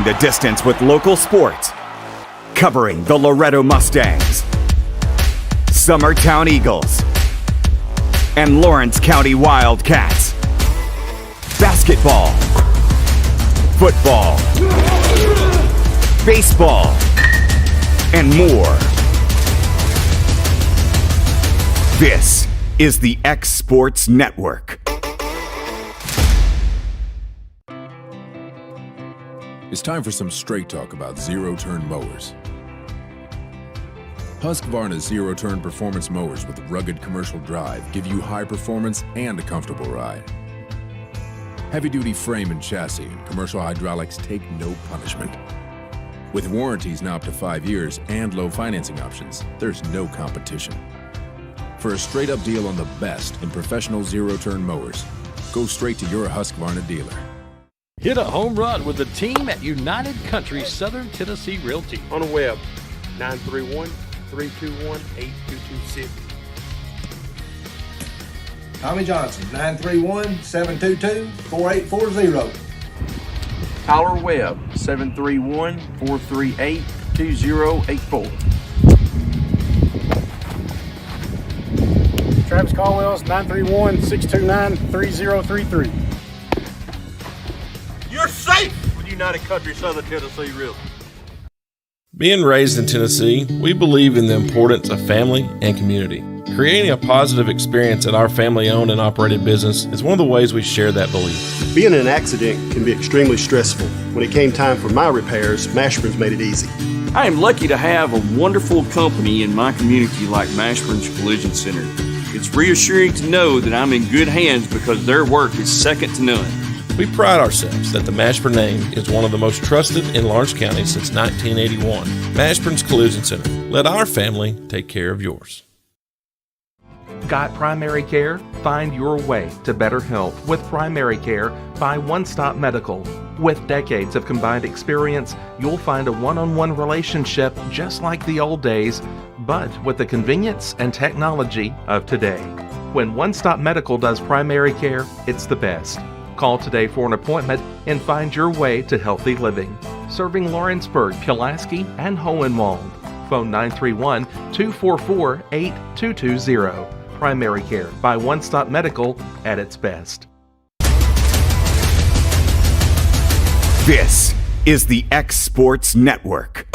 the distance with local sports, covering the Loretto Mustangs, Summertown Eagles, and Lawrence County Wildcats. Basketball, football, baseball, and more. This is the X Sports Network. It's time for some straight talk about zero-turn mowers. Husqvarna's zero-turn performance mowers with rugged commercial drive give you high performance and a comfortable ride. Heavy-duty frame and chassis and commercial hydraulics take no punishment. With warranties now up to 5 years and low financing options, there's no competition. For a straight-up deal on the best in professional zero-turn mowers, go straight to your Husqvarna dealer. Hit a home run with the team at United Country Southern Tennessee Realty. On the web, 931-321-8226. Tommy Johnson, 931-722-4840. Tyler Webb, 731-438-2084. Travis Caldwell's 931-629-3033. You're safe with United Country Southern Tennessee Realty. Being raised in Tennessee, we believe in the importance of family and community. Creating a positive experience at our family-owned and operated business is one of the ways we share that belief. Being in an accident can be extremely stressful. When it came time for my repairs, Mashburn's made it easy. I am lucky to have a wonderful company in my community like Mashburn's Collision Center. It's reassuring to know that I'm in good hands because their work is second to none. We pride ourselves that the Mashburn name is one of the most trusted in Lawrence County since 1981. Mashburn's Collision Center. Let our family take care of yours. Got primary care? Find your way to better health with primary care by One Stop Medical. With decades of combined experience, you'll find a one-on-one relationship just like the old days, but with the convenience and technology of today. When One Stop Medical does primary care, it's the best. Call today for an appointment and find your way to healthy living. Serving Lawrenceburg, Pulaski, and Hohenwald. Phone 931-244-8220. Primary care by One Stop Medical at its best. This is the X Sports Network.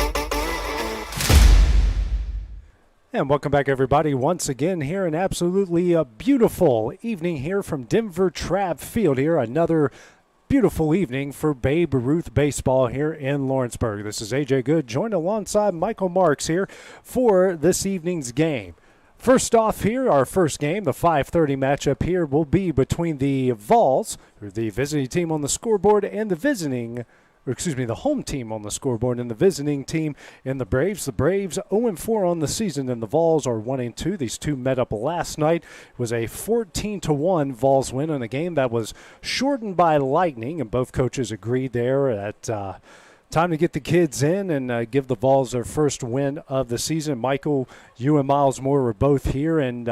And welcome back, everybody, once again here. An absolutely beautiful evening here from Denver Trapp Field here. Another beautiful evening for Babe Ruth baseball here in Lawrenceburg. This is A.J. Good, joined alongside Michael Marks here for this evening's game. First off here, our first game, the 5:30 matchup here will be between the Vols, or the visiting team on the scoreboard, and the home team on the scoreboard and the visiting team in the Braves. The Braves 0-4 on the season, and the Vols are 1-2. These two met up last night. It was a 14-1 Vols win in a game that was shortened by lightning, and both coaches agreed there that time to get the kids in and give the Vols their first win of the season. Michael, you and Miles Moore were both here and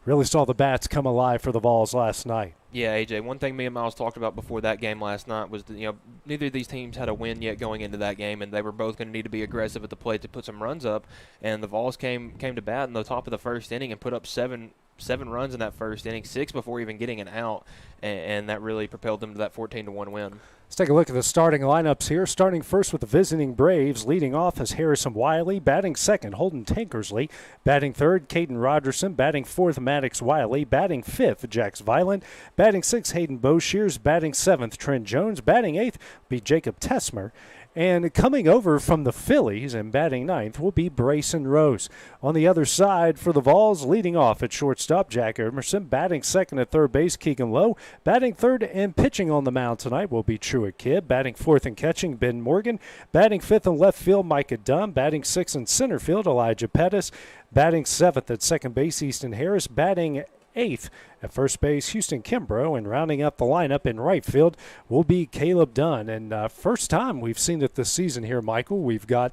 really saw the bats come alive for the Vols last night. Yeah, AJ, one thing me and Miles talked about before that game last night was that, neither of these teams had a win yet going into that game, and they were both going to need to be aggressive at the plate to put some runs up. And the Vols came to bat in the top of the first inning and put up seven runs in that first inning, 6 before even getting an out, and that really propelled them to that 14-1 win. Let's take a look at the starting lineups here. Starting first with the visiting Braves. Leading off is Harrison Wiley. Batting second, Holden Tankersley. Batting third, Caden Rogerson. Batting fourth, Maddox Wiley. Batting fifth, Jax Violent. Batting sixth, Hayden Boshears. Batting seventh, Trent Jones. Batting eighth be Jacob Tesmer. And coming over from the Phillies and batting ninth will be Brayson Rose. On the other side for the Vols, leading off at shortstop, Jack Emerson. Batting second at third base, Keegan Lowe. Batting third and pitching on the mound tonight will be Truett Kidd. Batting fourth and catching, Ben Morgan. Batting fifth in left field, Micah Dunn. Batting sixth in center field, Elijah Pettis. Batting seventh at second base, Easton Harris. Batting eighth at first base, Houston Kimbrough, and rounding up the lineup in right field will be Caleb Dunn. And first time we've seen it this season here, Michael. We've got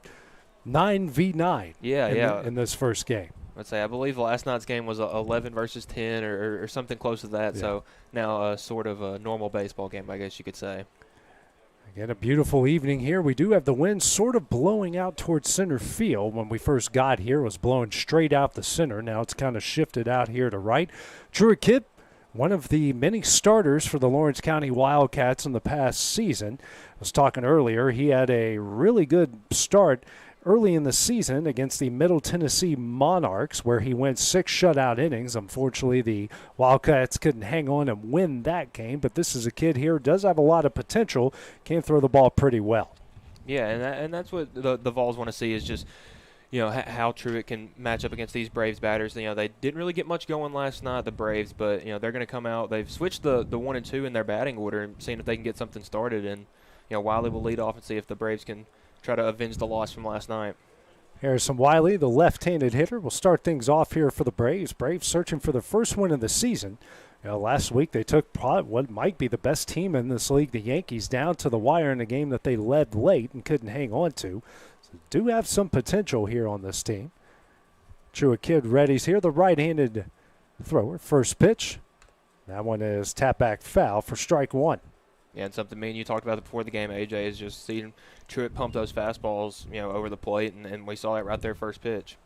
9v9 in this first game. I believe last night's game was 11 versus 10 or something close to that. Yeah. So now sort of a normal baseball game, I guess you could say. And a beautiful evening here. We do have the wind sort of blowing out towards center field. When we first got here, it was blowing straight out the center. Now it's kind of shifted out here to right. Truett Kidd, one of the many starters for the Lawrence County Wildcats in the past season. I was talking earlier, he had a really good start early in the season against the Middle Tennessee Monarchs, where he went 6 shutout innings. Unfortunately, the Wildcats couldn't hang on and win that game, but this is a kid here, does have a lot of potential, can throw the ball pretty well. Yeah, and that's what the Vols want to see is just, how Truett can match up against these Braves batters. They didn't really get much going last night, the Braves, but, they're going to come out. They've switched the 1 and 2 in their batting order and seeing if they can get something started. And, Wiley will lead off and see if the Braves can try to avenge the loss from last night. Harrison Wiley, the left-handed hitter, will start things off here for the Braves. Braves searching for the first win of the season. Last week they took what might be the best team in this league, the Yankees, down to the wire in a game that they led late and couldn't hang on to. So do have some potential here on this team. Truett Kidd readies here, the right-handed thrower. First pitch. That one is tap back foul for strike 1. Yeah, and something me and you talked about before the game, AJ, is just seeing Truett pump those fastballs, over the plate, and we saw that right there first pitch.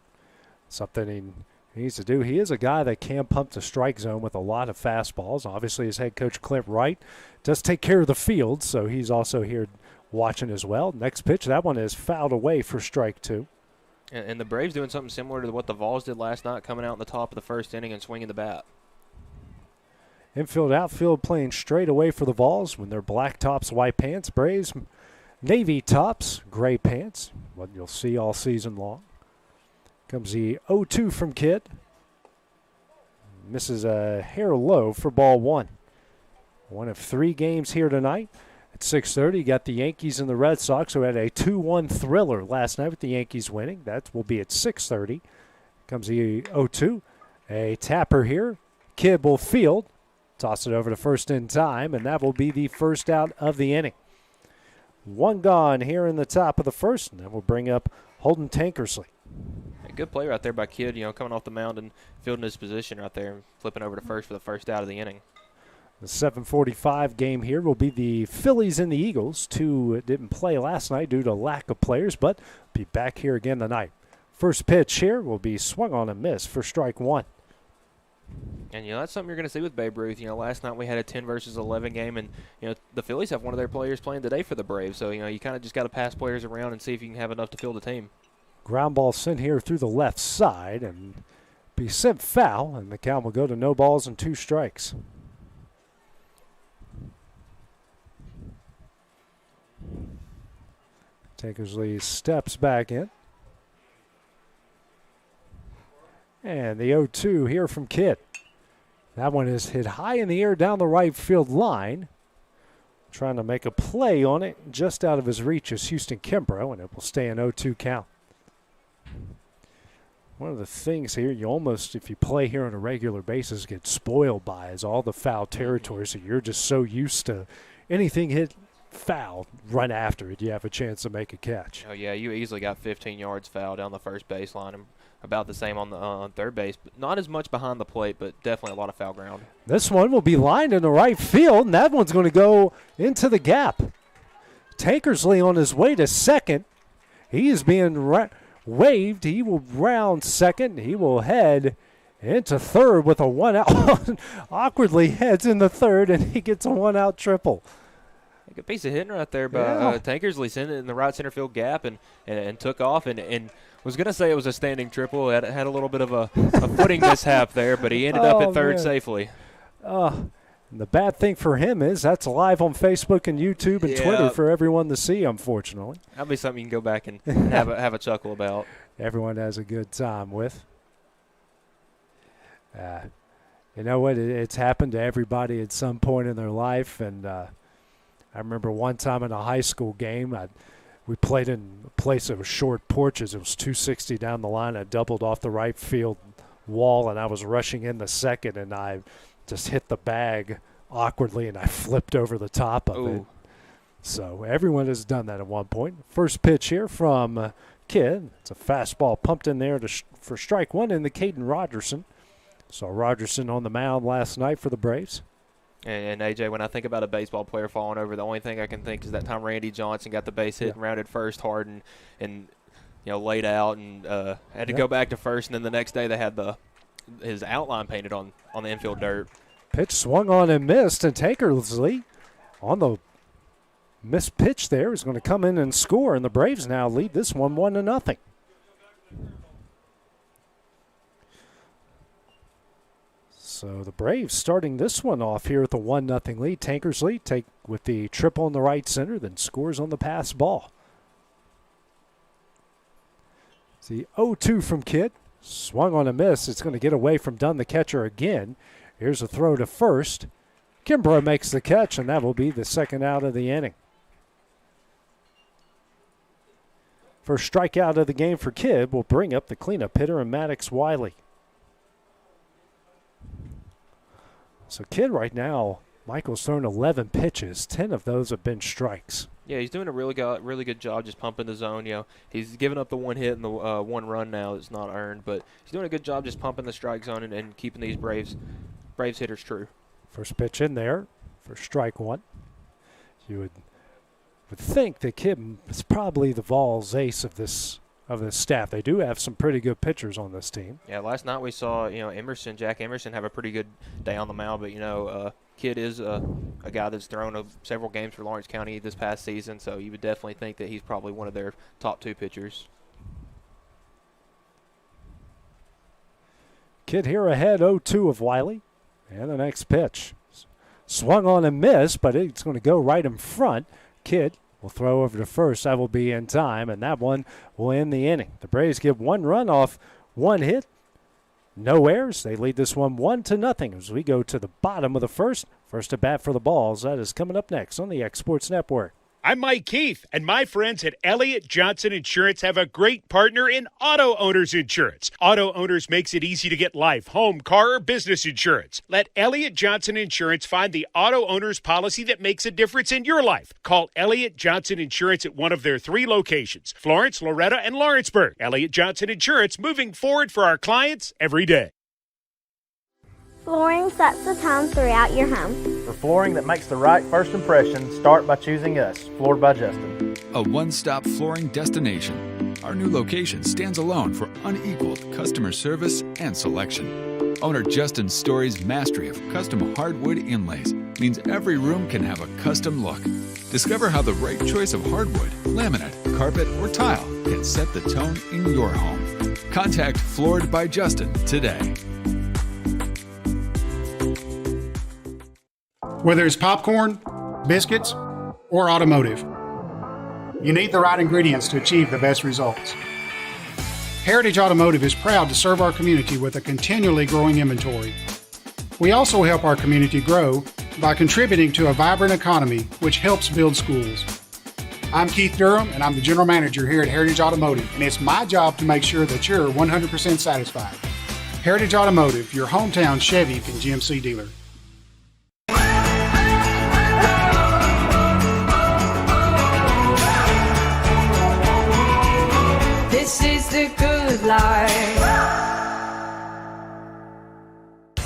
Something he needs to do. He is a guy that can pump the strike zone with a lot of fastballs. Obviously, his head coach, Clint Wright, does take care of the field, so he's also here watching as well. Next pitch, that one is fouled away for strike 2. And the Braves doing something similar to what the Vols did last night, coming out in the top of the first inning and swinging the bat. Infield, outfield playing straight away for the Vols when they're black tops, white pants. Braves, navy tops, gray pants. What you'll see all season long. Comes the 0-2 from Kidd. Misses a hair low for ball 1. One of 3 games here tonight. At 6:30, you got the Yankees and the Red Sox, who had a 2-1 thriller last night with the Yankees winning. That will be at 6:30. Comes the 0-2. A tapper here. Kidd will field. Toss it over to first in time, and that will be the first out of the inning. 1 gone here in the top of the first, and that will bring up Holden Tankersley. A good play right there by Kidd, coming off the mound and fielding his position right there and flipping over to first for the first out of the inning. The 7:45 game here will be the Phillies and the Eagles. 2 didn't play last night due to lack of players, but be back here again tonight. First pitch here will be swung on and missed for strike 1. And, that's something you're going to see with Babe Ruth. Last night we had a 10 versus 11 game, and, the Phillies have one of their players playing today for the Braves. So, you kind of just got to pass players around and see if you can have enough to field the team. Ground ball sent here through the left side and be sent foul, and the count will go to no balls and 2 strikes. Tankersley steps back in. And the 0-2 here from Kidd. That one is hit high in the air down the right field line. Trying to make a play on it. Just out of his reach is Houston Kimbrough, and it will stay an 0-2 count. One of the things here, you almost, if you play here on a regular basis, get spoiled by is all the foul territory. So you're just so used to anything hit foul, run after it. You have a chance to make a catch. Oh, yeah, you easily got 15 yards foul down the first baseline and about the same on the third base. But not as much behind the plate, but definitely a lot of foul ground. This one will be lined in the right field, and that one's going to go into the gap. Tankersley on his way to second. He is being waved. He will round second. He will head into third with a 1-out. Awkwardly heads in the third, and he gets a 1-out triple. A good piece of hitting right there by Tankersley, sent it in the right center field gap and took off and was going to say it was a standing triple. It had a little bit of a footing mishap there, but he ended up at third safely. And the bad thing for him is that's live on Facebook and YouTube and Twitter for everyone to see, unfortunately. That'll be something you can go back and have a chuckle about. Everyone has a good time with. You know what? It's happened to everybody at some point in their life, and I remember one time in a high school game, we played in a place that was short porches. It was 260 down the line. I doubled off the right field wall, and I was rushing in the second, and I just hit the bag awkwardly, and I flipped over the top of it. So everyone has done that at one point. First pitch here from Kidd. It's a fastball pumped in there for strike 1 in the Caden Rogerson. Saw Rogerson on the mound last night for the Braves. And AJ, when I think about a baseball player falling over, the only thing I can think is that time Randy Johnson got the base hit and rounded first hard and laid out and had to go back to first, and then the next day they had his outline painted on the infield dirt. Pitch swung on and missed, and Tankersley on the missed pitch there is going to come in and score, and the Braves now lead this one 1-0. So the Braves starting this one off here with a 1-0 lead. Tankersley take with the triple in the right center, then scores on the pass ball. See 0-2 from Kidd. Swung on a miss. It's going to get away from Dunn, the catcher, again. Here's a throw to first. Kimbrough makes the catch, and that will be the second out of the inning. First strikeout of the game for Kidd will bring up the cleanup hitter and Maddox Wiley. So Kidd right now, Michael's thrown 11 pitches. 10 of those have been strikes. Yeah, he's doing a really good job just pumping the zone. He's given up the one hit and the one run now that's not earned, but he's doing a good job just pumping the strike zone and keeping these Braves hitters true. First pitch in there for strike one. You would think that Kidd is probably the Vols ace of this staff. They do have some pretty good pitchers on this team. Yeah, last night we saw Jack Emerson have a pretty good day on the mound, but Kidd is a guy that's thrown several games for Lawrence County this past season, so you would definitely think that he's probably one of their top two pitchers. Kidd here ahead 0-2 of Wiley. And the next pitch. Swung on and missed, but it's going to go right in front. Kidd will throw over to first. That will be in time, and that one will end the inning. The Braves give one run off one hit. No errors. They lead this one 1-0 as we go to the bottom of the first. First at bat for the Balls. That is coming up next on the X Sports Network. I'm Mike Keith, and my friends at Elliott Johnson Insurance have a great partner in Auto Owners Insurance. Auto Owners makes it easy to get life, home, car, or business insurance. Let Elliott Johnson Insurance find the Auto Owners policy that makes a difference in your life. Call Elliott Johnson Insurance at one of their 3 locations, Florence, Loretto, and Lawrenceburg. Elliott Johnson Insurance, moving forward for our clients every day. Flooring sets the tone throughout your home. For flooring that makes the right first impression, start by choosing us, Floored by Justin. A one-stop flooring destination. Our new location stands alone for unequaled customer service and selection. Owner Justin Story's mastery of custom hardwood inlays means every room can have a custom look. Discover how the right choice of hardwood, laminate, carpet, or tile can set the tone in your home. Contact Floored by Justin today. Whether it's popcorn, biscuits, or automotive, you need the right ingredients to achieve the best results. Heritage Automotive is proud to serve our community with a continually growing inventory. We also help our community grow by contributing to a vibrant economy, which helps build schools. I'm Keith Durham, and I'm the General Manager here at Heritage Automotive, and it's my job to make sure that you're 100% satisfied. Heritage Automotive, your hometown Chevy and GMC dealer. This is the good life.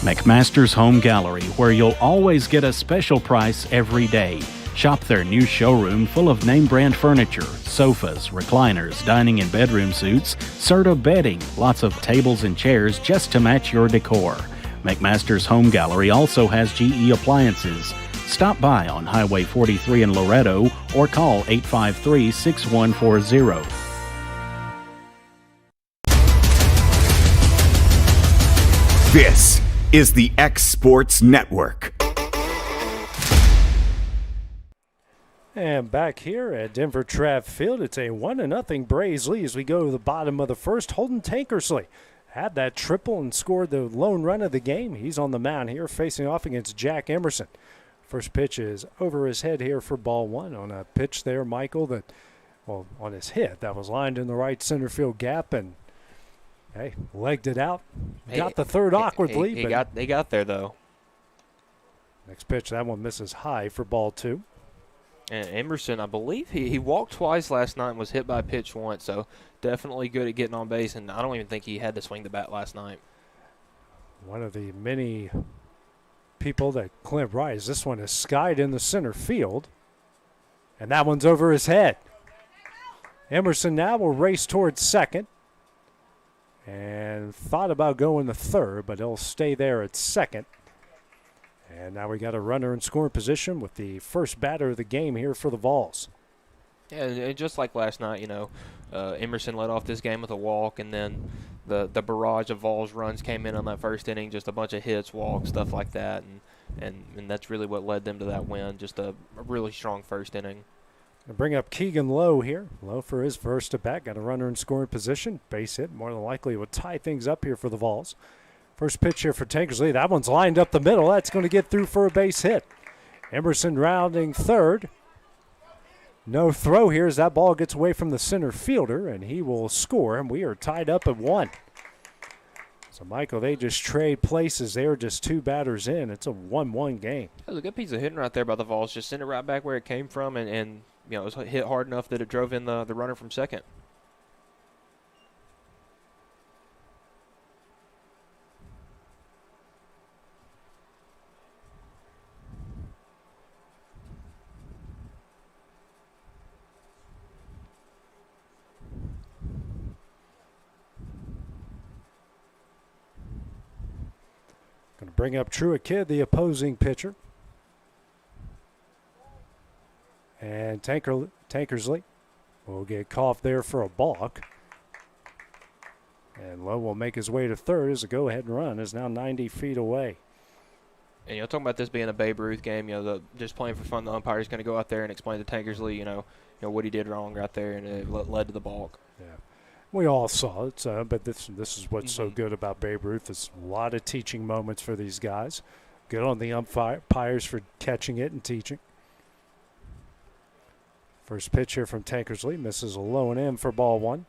McMaster's Home Gallery, where you'll always get a special price every day. Shop their new showroom full of name brand furniture, sofas, recliners, dining and bedroom suites, Serta bedding, lots of tables and chairs just to match your decor. McMaster's Home Gallery also has GE appliances. Stop by on Highway 43 in Loretto or call 853-6140. This is the X Sports Network. And back here at Denver Trapp Field, it's a 1-0 Braves lead as we go to the bottom of the first. Holden Tankersley had that triple and scored the lone run of the game. He's on the mound here facing off against Jack Emerson. First pitch is over his head here for ball one on a pitch there, Michael, that, well, on his hit, that was lined in the right center field gap, and hey, legged it out. Got the third awkwardly. He got there, though. Next pitch, that one misses high for ball two. And Emerson, I believe he walked twice last night and was hit by a pitch once, so definitely good at getting on base, and I don't even think he had to swing the bat last night. One of the many people that Clint Rice. This one is skied in the center field, and that one's over his head. Emerson now will race towards second, and thought about going to third, but he'll stay there at second. And now we got a runner in scoring position with the first batter of the game here for the Vols. Yeah, and just like last night, Emerson led off this game with a walk, and then the barrage of Vols runs came in on that first inning, just a bunch of hits, walks, stuff like that, and that's really what led them to that win, just a really strong first inning. Gonna bring up Keegan Lowe here. Lowe for his first at bat, got a runner in scoring position. Base hit, more than likely would tie things up here for the Vols. First pitch here for Tankersley. That one's lined up the middle. That's going to get through for a base hit. Emerson rounding third. No throw here as that ball gets away from the center fielder, and he will score, and we are tied up at 1. So, Michael, they just trade places. They are just 2 batters in. It's a 1-1 game. That was a good piece of hitting right there by the Vols. Just sent it right back where it came from, and it was hit hard enough that it drove in the runner from second. Going to bring up Truett Kidd, the opposing pitcher. And Tankersley will get caught there for a balk. And Lowe will make his way to third as a go-ahead run is now 90 feet away. And talking about this being a Babe Ruth game, just playing for fun, the umpire is going to go out there and explain to Tankersley, what he did wrong right there, and it led to the balk. Yeah. We all saw it, but this is what's so good about Babe Ruth. It's a lot of teaching moments for these guys. Good on the umpires for catching it and teaching. First pitch here from Tankersley. Misses a low and in for ball 1.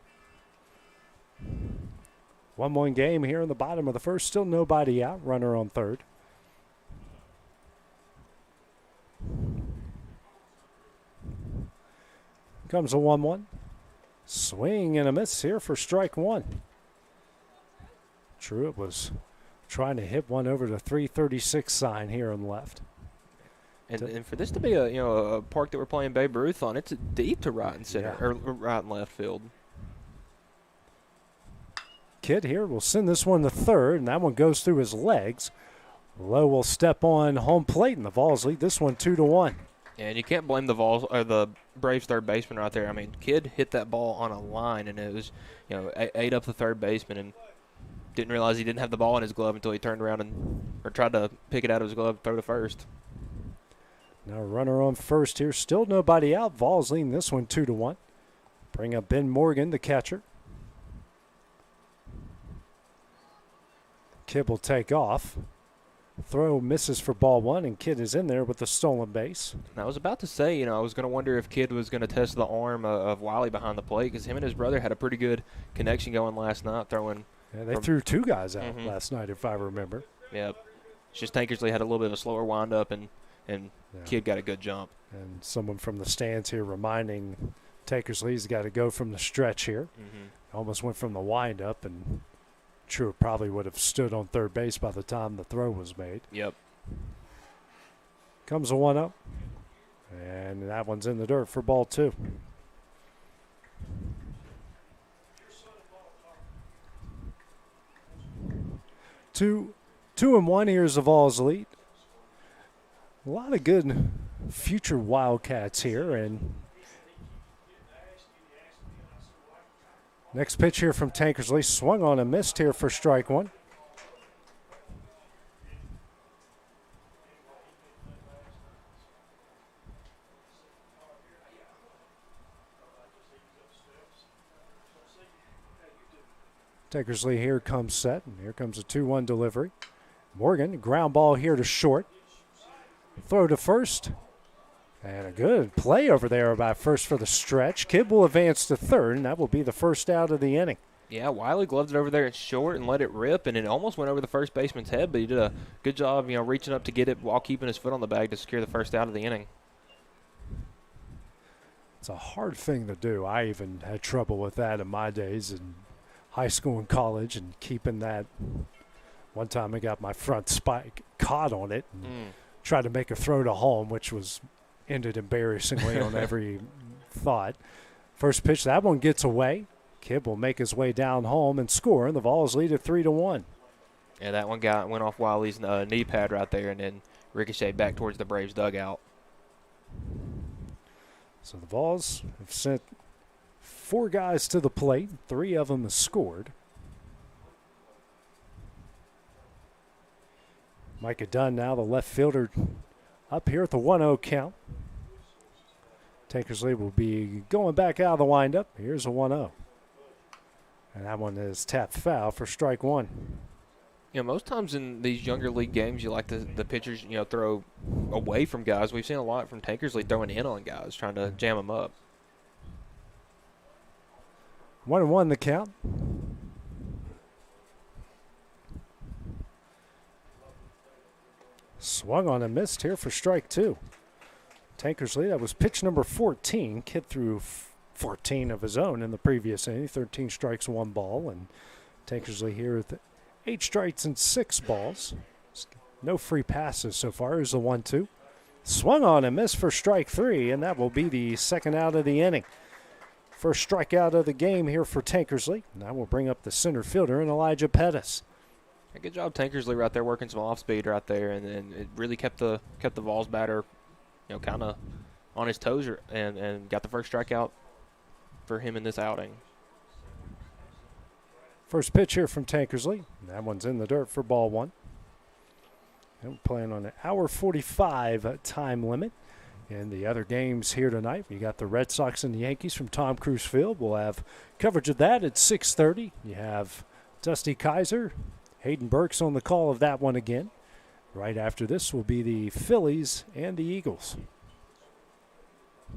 1-1 game here in the bottom of the first. Still nobody out. Runner on third. Comes a 1-1. Swing and a miss here for strike 1. Truett was trying to hit one over the 336 sign here on the left. And for this to be a park that we're playing Babe Ruth on, it's deep to right and center or right and left field. Kidd here will send this one to third, and that one goes through his legs. Lowe will step on home plate, and the Vols lead this one 2-1. And you can't blame the Vols or the Braves third baseman right there. I mean, Kidd hit that ball on a line, and it was, ate up the third baseman, and didn't realize he didn't have the ball in his glove until he turned around or tried to pick it out of his glove, throw to first. Now runner on first here. Still nobody out. Vols leading this one 2-1. Bring up Ben Morgan, the catcher. Kidd will take off. Throw misses for ball 1, and Kidd is in there with the stolen base. And I was about to say, I was going to wonder if Kidd was going to test the arm of Wiley behind the plate, because him and his brother had a pretty good connection going last night, throwing. Yeah, they threw 2 guys out last night, if I remember. Yep. It's just Tankersley had a little bit of a slower windup, and Kidd got a good jump. And someone from the stands here reminding Tankersley he's got to go from the stretch here. Almost went from the windup, and Truett probably would have stood on third base by the time the throw was made. Yep. Comes a 1-0. And that one's in the dirt for ball 2. Two and 1. Here's the Vols lead. A lot of good future Wildcats here, and next pitch here from Tankersley, swung on and missed here for strike 1. Tankersley here comes set, and here comes a 2-1 delivery. Morgan, ground ball here to short. Throw to first. And a good play over there by first for the stretch. Kidd will advance to third, and that will be the first out of the inning. Yeah, Wiley gloved it over there at short and let it rip, and it almost went over the first baseman's head, but he did a good job, reaching up to get it while keeping his foot on the bag to secure the first out of the inning. It's a hard thing to do. I even had trouble with that in my days in high school and college, and keeping that One time I got my front spike caught on it and tried to make a throw to home, which ended embarrassingly on every thought. First pitch, that one gets away. Kidd will make his way down home and score, and the Vols lead at 3-1. Yeah, that one went off Wiley's knee pad right there and then ricocheted back towards the Braves dugout. So the Vols have sent 4 guys to the plate. 3 of them have scored. Micah Dunn now, the left fielder, up here at the 1-0 count. Tankersley will be going back out of the windup. Here's a 1-0. And that one is tapped foul for strike 1. You know, most times in these younger league games, you like the pitchers, throw away from guys. We've seen a lot from Tankersley throwing in on guys, trying to jam them up. 1-1 the count. Swung on and missed here for strike 2. Tankersley, that was pitch number 14. Kidd threw 14 of his own in the previous inning. 13 strikes, 1 ball. And Tankersley here with 8 strikes and 6 balls. No free passes so far. Here's the 1-2. Swung on and missed for strike 3, and that will be the second out of the inning. First strikeout of the game here for Tankersley. Now we'll bring up the center fielder and Elijah Pettis. Good job, Tankersley, right there, working some off speed right there, and it really kept the Vols batter, kind of on his toes, and got the first strikeout for him in this outing. First pitch here from Tankersley. That one's in the dirt for ball 1. And we're playing on an hour 45 time limit. In the other games here tonight, we got the Red Sox and the Yankees from Tom Cruise Field. We'll have coverage of that at 6:30. You have Dusty Kaiser, Hayden Burks on the call of that one again. Right after this will be the Phillies and the Eagles.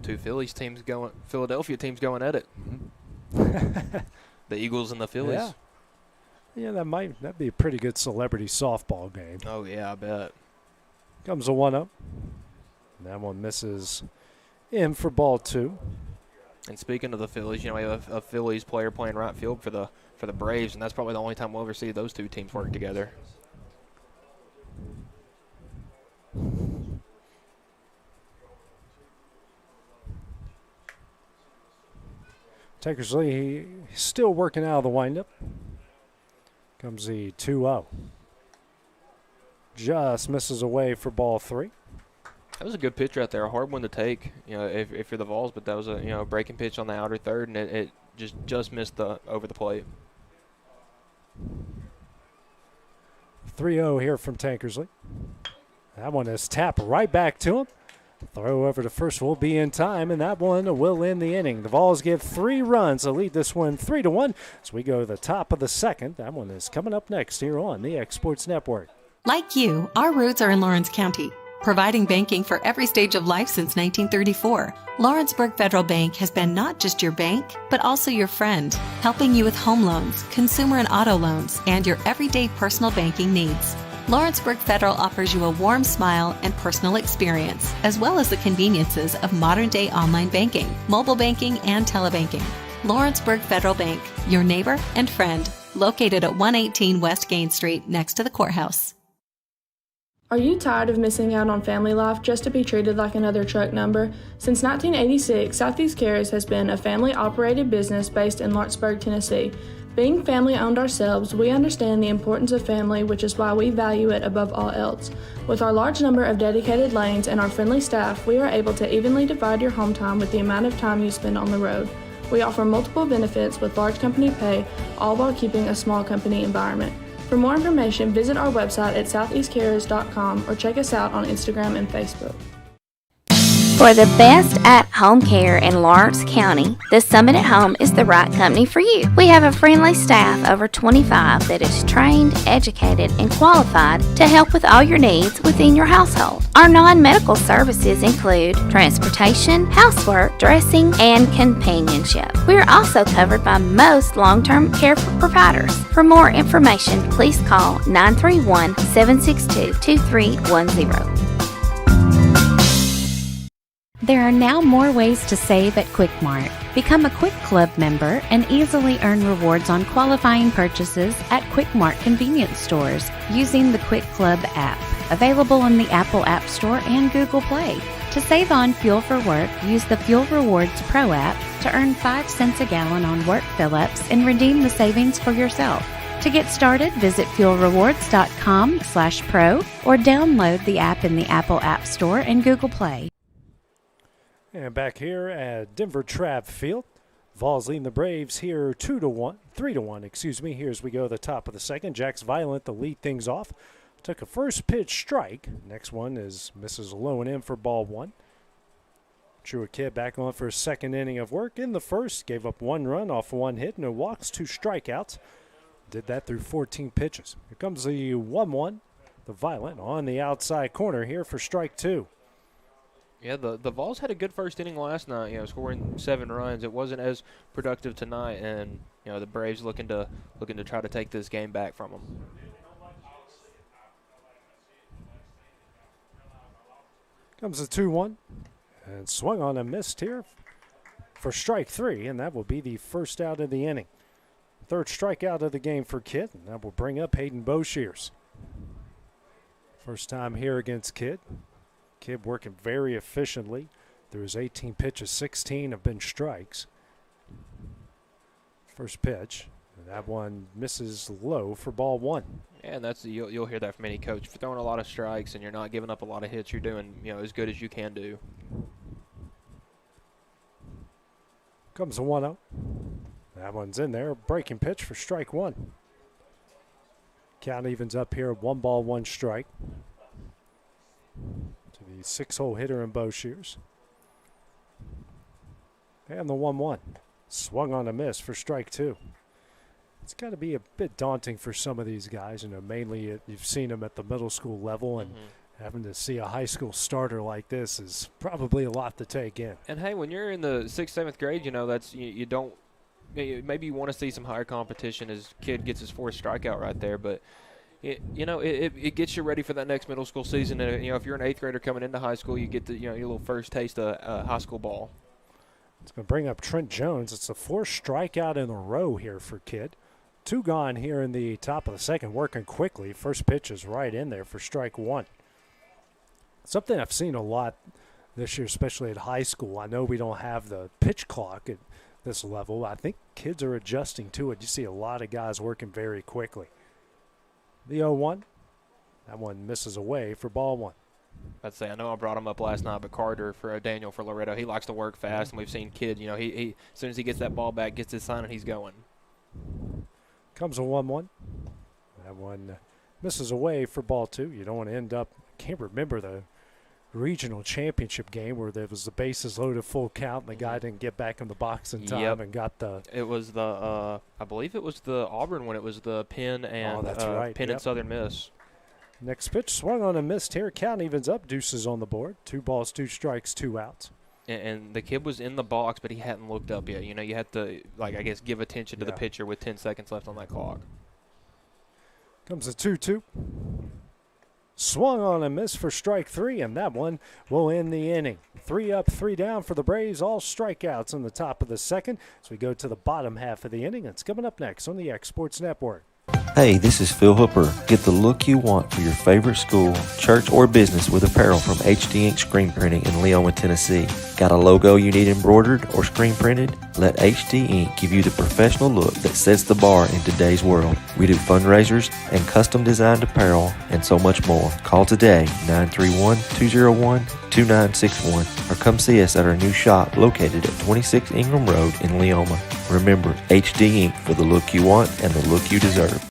2 Philadelphia teams going at it. Mm-hmm. The Eagles and the Phillies. Yeah, that'd be a pretty good celebrity softball game. Oh, yeah, I bet. Comes a 1-0. That one misses in for ball 2. And speaking of the Phillies, we have a Phillies player playing right field for the Braves, and that's probably the only time we'll ever see those 2 teams work together. Tankersley still working out of the windup. Comes the 2-0. Just misses away for ball 3. That was a good pitch right there, a hard one to take, if you're the Vols, but that was a breaking pitch on the outer third, and it just missed over the plate. 3-0 here from Tankersley. That one is tapped right back to him. Throw over to first will be in time, and that one will end the inning. The Vols give 3 runs to lead this one 3-1 as we go to the top of the second. That one is coming up next here on the X Sports Network. Like you, our roots are in Lawrence County, providing banking for every stage of life since 1934. Lawrenceburg Federal Bank has been not just your bank, but also your friend, helping you with home loans, consumer and auto loans, and your everyday personal banking needs. Lawrenceburg Federal offers you a warm smile and personal experience, as well as the conveniences of modern-day online banking, mobile banking, and telebanking. Lawrenceburg Federal Bank, your neighbor and friend, located at 118 West Gain Street, next to the courthouse. Are you tired of missing out on family life just to be treated like another truck number? Since 1986, Southeast Cares has been a family-operated business based in Lawrenceburg, Tennessee. Being family-owned ourselves, we understand the importance of family, which is why we value it above all else. With our large number of dedicated lanes and our friendly staff, we are able to evenly divide your home time with the amount of time you spend on the road. We offer multiple benefits with large company pay, all while keeping a small company environment. For more information, visit our website at southeastcares.com or check us out on Instagram and Facebook. For the best at-home care in Lawrence County, the Summit at Home is the right company for you. We have a friendly staff over 25 that is trained, educated, and qualified to help with all your needs within your household. Our non-medical services include transportation, housework, dressing, and companionship. We are also covered by most long-term care providers. For more information, please call 931-762-2310. There are now more ways to save at Quick Mart. Become a Quick Club member and easily earn rewards on qualifying purchases at Quick Mart convenience stores using the Quick Club app, available in the Apple App Store and Google Play. To save on fuel for work, use the Fuel Rewards Pro app to earn 5 cents a gallon on work fill-ups and redeem the savings for yourself. To get started, visit fuelrewards.com/pro or download the app in the Apple App Store and Google Play. And back here at Denver Trapp Field, Vols leading the Braves here 3-1, excuse me, here as we go to the top of the second. Jack's Violent to lead things off. Took a first pitch strike. Next one is misses low and in for ball 1. Drew a kid back on for his second inning of work. In the first, gave up 1 run off 1 hit, no walks, 2 strikeouts. Did that through 14 pitches. Here comes the 1-1, the Violent on the outside corner here for strike 2. Yeah, the Vols had a good first inning last night, scoring 7 runs. It wasn't as productive tonight, and the Braves looking to try to take this game back from them. Comes the 2-1, and swung on and missed here for strike 3, and that will be the first out of the inning. Third strikeout of the game for Kidd, and that will bring up Hayden Boshears. First time here against Kidd. Kidd working very efficiently. Through his 18 pitches, 16 have been strikes. First pitch, and that one misses low for ball 1. Yeah, and that's you'll hear that from any coach. If you're throwing a lot of strikes and you're not giving up a lot of hits, you're doing as good as you can do. Comes a 1-0. That one's in there. Breaking pitch for strike 1. Count evens up here at 1 ball, 1 strike. To the 6-hole hitter in Boshears. And the 1-1. Swung on a miss for strike 2. It's got to be a bit daunting for some of these guys. Mainly you've seen them at the middle school level, and having to see a high school starter like this is probably a lot to take in. And hey, when you're in the 6th, 7th grade, that's you don't maybe you want to see some higher competition as kid gets his 4th strikeout right there, but it gets you ready for that next middle school season. And if you're an 8th grader coming into high school, you get the your little first taste of high school ball. It's going to bring up Trent Jones. It's the 4th strikeout in a row here for Kidd. 2 gone here in the top of the second, working quickly. First pitch is right in there for strike 1. Something I've seen a lot this year, especially at high school. I know we don't have the pitch clock at this level. I think kids are adjusting to it. You see a lot of guys working very quickly. The 0-1, that one misses away for ball 1. I'd say I know I brought him up last night, but Carter for Daniel for Loretto, he likes to work fast, and we've seen Kidd. He as soon as he gets that ball back, gets his sign, and he's going. Comes a 1-1. That one misses away for ball 2. You don't want to end up, I can't remember the regional championship game where there was the bases loaded full count and the guy didn't get back in the box in time and got the. It was the, I believe it was the Auburn when it was the Penn and Penn and Southern Miss. Next pitch swung on and missed here. Count evens up, deuces on the board. 2 balls, 2 strikes, 2 outs. And the kid was in the box, but he hadn't looked up yet. You had to, give attention to the pitcher with 10 seconds left on that clock. Comes a 2-2. Swung on and missed for strike 3, and that one will end the inning. 3 up, 3 down for the Braves. All strikeouts in the top of the second. As we go to the bottom half of the inning, it's coming up next on the X Sports Network. Hey, this is Phil Hooper. Get the look you want for your favorite school, church, or business with apparel from HD Ink Screen Printing in Leoma, Tennessee. Got a logo you need embroidered or screen printed? Let HD Ink give you the professional look that sets the bar in today's world. We do fundraisers and custom designed apparel and so much more. Call today, 931-201-2961, or come see us at our new shop located at 26 Ingram Road in Leoma. Remember, HD Ink for the look you want and the look you deserve.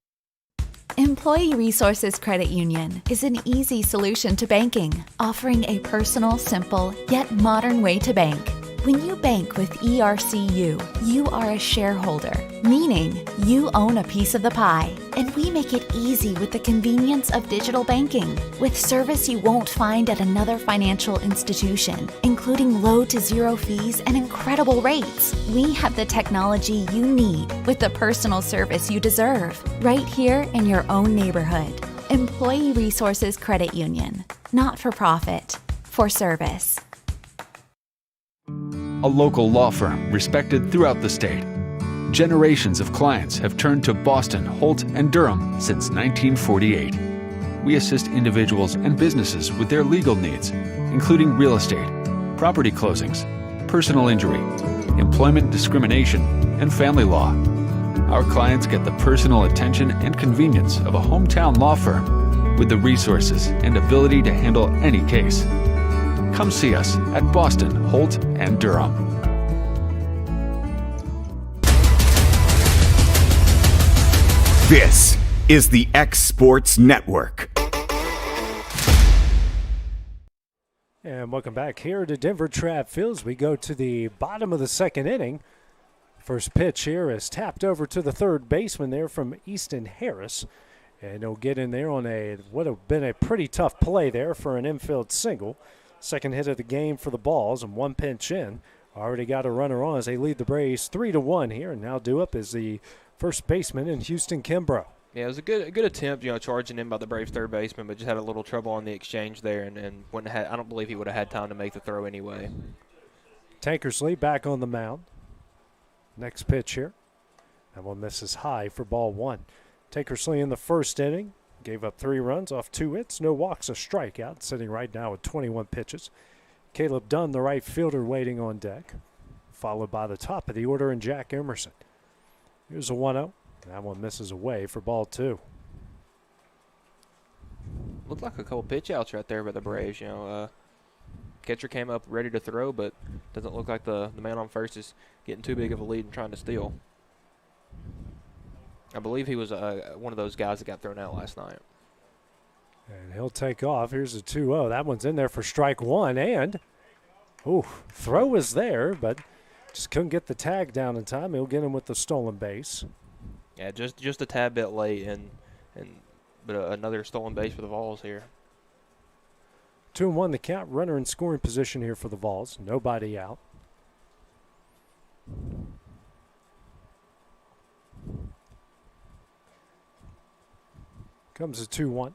Employee Resources Credit Union is an easy solution to banking, offering a personal, simple, yet modern way to bank. When you bank with ERCU, you are a shareholder, meaning you own a piece of the pie, and we make it easy with the convenience of digital banking, with service you won't find at another financial institution, including low to zero fees and incredible rates. We have the technology you need with the personal service you deserve, right here in your own neighborhood. Employee Resources Credit Union, not for profit, for service. a local law firm respected throughout the state. Generations of clients have turned to Boston, Holt, and Durham since 1948. We assist individuals and businesses with their legal needs, including real estate, property closings, personal injury, employment discrimination, and family law. Our clients get the personal attention and convenience of a hometown law firm with the resources and ability to handle any case. Come see us at Boston, Holt, and Durham. This is the X Sports Network. And welcome back here to Denver Trapp Fields. We go to the bottom of the second inning. First pitch here is tapped over to the third baseman there from Easton Harris. And he'll get in there on would have been a pretty tough play there for an infield single. Second hit of the game for the Vols, and one pinch in. Already got a runner on as they lead the Braves 3-1 here. And now due up is the first baseman in Houston Kimbrough. Yeah, it was a good attempt, charging in by the Braves third baseman, but just had a little trouble on the exchange there, and I don't believe he would have had time to make the throw anyway. Tankersley back on the mound. Next pitch here. That one misses high for ball one. Tankersley in the first inning gave up 3 runs off 2 hits, no walks, a strikeout, sitting right now with 21 pitches. Caleb Dunn, the right fielder, waiting on deck, followed by the top of the order and Jack Emerson. Here's a 1-0. That one misses away for ball 2. Looked like a couple pitch outs right there by the Braves. Catcher came up ready to throw, but doesn't look like the man on first is getting too big of a lead and trying to steal. I believe he was one of those guys that got thrown out last night. And he'll take off. Here's a 2-0. That one's in there for strike one. And, throw was there, but just couldn't get the tag down in time. He'll get him with the stolen base. Yeah, just a tad bit late, but another stolen base for the Vols here. 2-1 the count. Runner in scoring position here for the Vols. Nobody out. Comes a 2-1.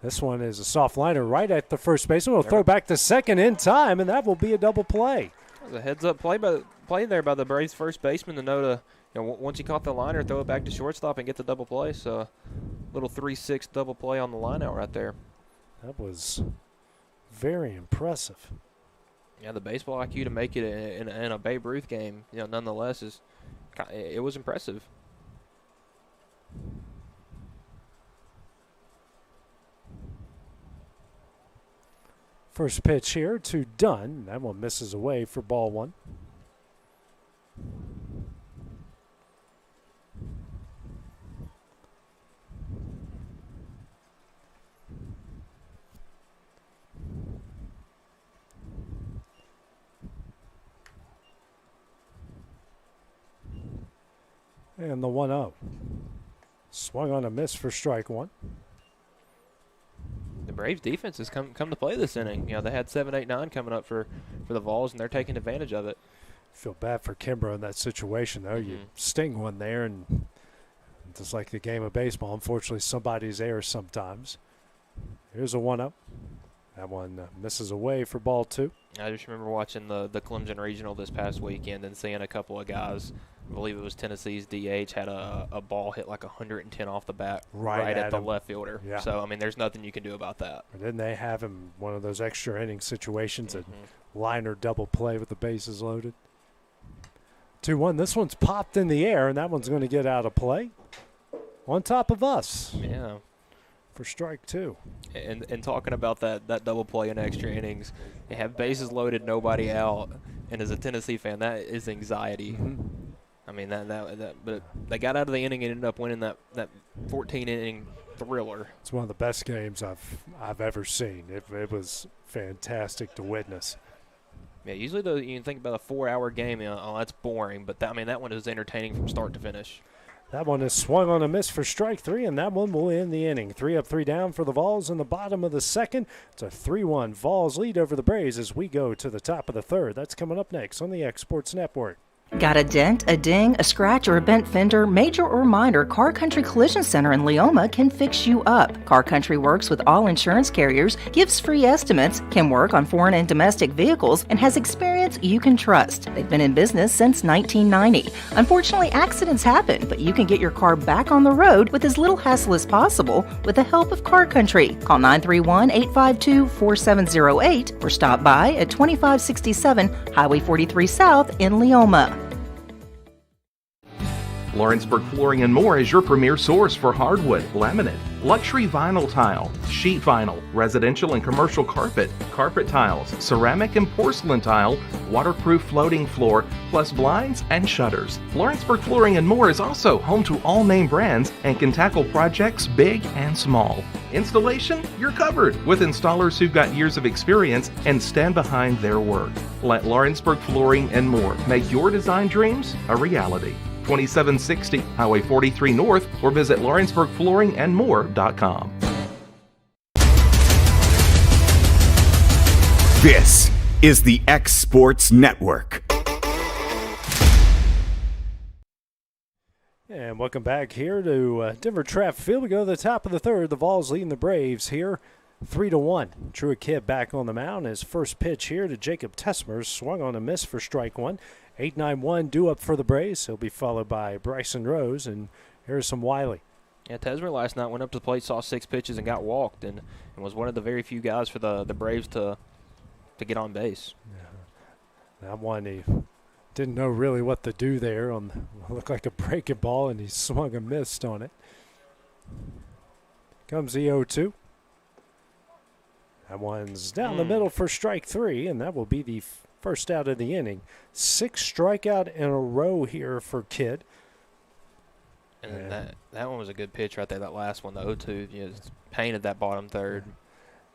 This one is a soft liner right at the first baseman. We'll throw back to second in time, and that will be a double play. It was a heads-up play there by the Braves first baseman to know to, once he caught the liner, throw it back to shortstop and get the double play. So, little 3-6 double play on the line out right there. That was very impressive. Yeah, the baseball IQ to make it in a Babe Ruth game, nonetheless, it was impressive. First pitch here to Dunn. That one misses away for ball one. And the 1-0. Swung on a miss for strike one. The Braves defense has come to play this inning. They had 7, 8, 9 coming up for the Vols, and they're taking advantage of it. Feel bad for Kimbrough in that situation, though. You sting one there, and just like the game of baseball, unfortunately, somebody's there sometimes. Here's a 1-0. That one misses away for ball two. I just remember watching the Clemson Regional this past weekend and seeing a couple of guys. I believe it was Tennessee's DH had a ball hit like 110 off the bat right at the left fielder. Yeah. So, there's nothing you can do about that. And then they have him one of those extra inning situations, a liner double play with the bases loaded. 2-1. This one's popped in the air, and that one's going to get out of play on top of us. Yeah. For strike two. And talking about that double play in extra innings, you have bases loaded, nobody out, and as a Tennessee fan, that is anxiety. But they got out of the inning and ended up winning that 14-inning thriller. It's one of the best games I've ever seen. It was fantastic to witness. Yeah, usually though you can think about a 4-hour game, that's boring, but that one is entertaining from start to finish. That one is swung on a miss for strike three, and that one will end the inning. 3 up, 3 down for the Vols in the bottom of the second. It's a 3-1 Vols lead over the Braves as we go to the top of the third. That's coming up next on the X Sports Network. Got a dent, a ding, a scratch, or a bent fender? Major or minor, Car Country Collision Center in Leoma can fix you up. Car Country works with all insurance carriers, gives free estimates, can work on foreign and domestic vehicles, and has experience you can trust. They've been in business since 1990. Unfortunately, accidents happen, but you can get your car back on the road with as little hassle as possible with the help of Car Country. Call 931-852-4708 or stop by at 2567 Highway 43 South in Leoma. Lawrenceburg Flooring and More is your premier source for hardwood, laminate, luxury vinyl tile, sheet vinyl, residential and commercial carpet, carpet tiles, ceramic and porcelain tile, waterproof floating floor, plus blinds and shutters. Lawrenceburg Flooring and More is also home to all name brands and can tackle projects big and small. Installation, you're covered with installers who've got years of experience and stand behind their work. Let Lawrenceburg Flooring and More make your design dreams a reality. 2760 Highway 43 North or visit LawrenceburgFlooringandMore.com. This is the X Sports Network. And welcome back here to Denver Trapp Field. We go to the top of the third. The Vols leading the Braves here 3-1. Truett Kidd back on the mound. His first pitch here to Jacob Tesmer swung on a miss for strike one. 8-9-1 due up for the Braves. He'll be followed by Bryson Rose and Harrison Wiley. Yeah, Tesmer last night went up to the plate, saw 6 pitches, and got walked, and was one of the very few guys for the Braves to get on base. Yeah. That one, he didn't know really what to do there. Looked like a breaking ball, and he swung and missed on it. Comes the 0-2. That one's down the middle for strike 3, and that will be the first out of the inning. 6 strikeout in a row here for Kidd. And that one was a good pitch right there, that last one, the 0-2. Painted that bottom third.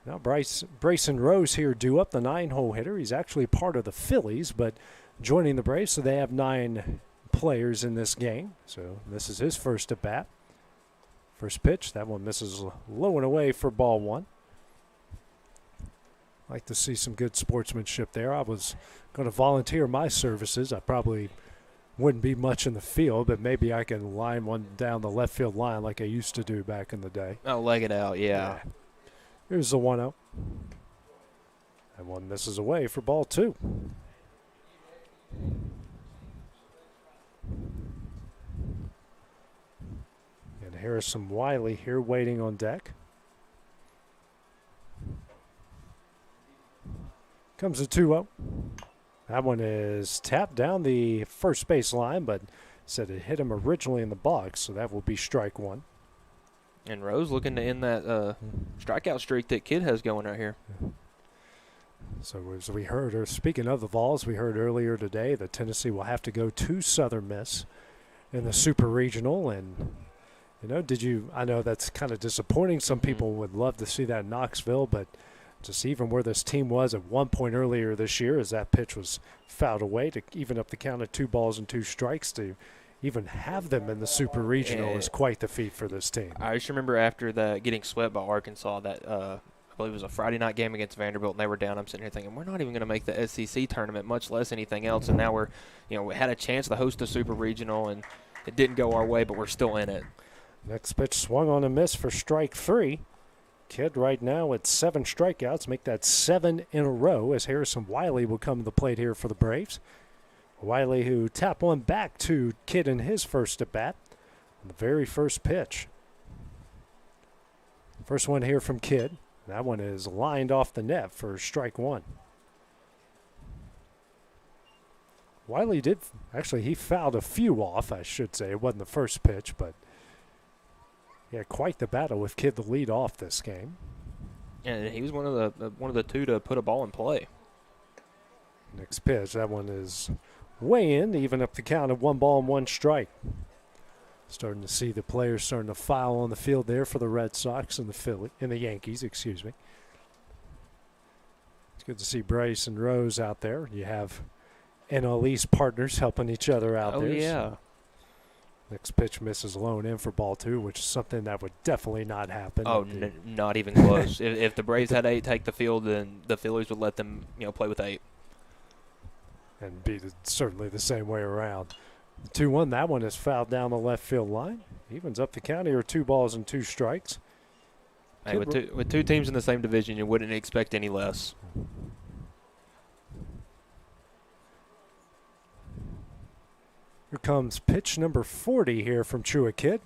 Now Bryson Rose here due up, the 9-hole hitter. He's actually part of the Phillies, but joining the Braves, so they have 9 players in this game. So this is his first at bat. First pitch, that one misses low and away for ball 1. Like to see some good sportsmanship there. I was going to volunteer my services. I probably wouldn't be much in the field, but maybe I can line one down the left field line like I used to do back in the day. Oh, leg it out, yeah. Here's the 1-0. And one misses away for ball 2. And Harrison Wiley here waiting on deck. Comes a 2-0. That one is tapped down the first base line, but said it hit him originally in the box, so that will be strike 1. And Rose looking to end that strikeout streak that Kidd has going right here. So as we heard, or speaking of the Vols, we heard earlier today that Tennessee will have to go to Southern Miss in the Super Regional. And, I know that's kind of disappointing. Some people would love to see that in Knoxville, but just even where this team was at one point earlier this year as that pitch was fouled away to even up the count of 2 balls and 2 strikes to even have them in the Super Regional is quite the feat for this team. I just remember after getting swept by Arkansas that I believe it was a Friday night game against Vanderbilt, and they were down. I'm sitting here thinking, we're not even going to make the SEC tournament, much less anything else. And now we had a chance to host the Super Regional, and it didn't go our way, but we're still in it. Next pitch swung on a miss for strike 3. Kidd right now at 7 strikeouts, make that 7 in a row as Harrison Wiley will come to the plate here for the Braves. Wiley who tapped one back to Kidd in his first at bat on the very first pitch. First one here from Kidd. That one is lined off the net for strike 1. Wiley he fouled a few off, I should say. It wasn't the first pitch, but he had quite the battle with Kidd to lead off this game. And he was one of the 2 to put a ball in play. Next pitch, that one is way in to even up the count of 1 ball and 1 strike. Starting to see the players starting to file on the field there for the Red Sox and the Yankees, excuse me. It's good to see Bryce and Rose out there. You have NL East partners helping each other out there. Oh, yeah. Next pitch misses low and in for ball 2, which is something that would definitely not happen. Oh, not even close. If the Braves had 8 take the field, then the Phillies would let them, play with 8. and be certainly the same way around. 2-1, that one is fouled down the left field line. Evens up the count here, 2 balls and 2 strikes. Hey, with two teams in the same division, you wouldn't expect any less. Here comes pitch number 40 here from Chua Kid.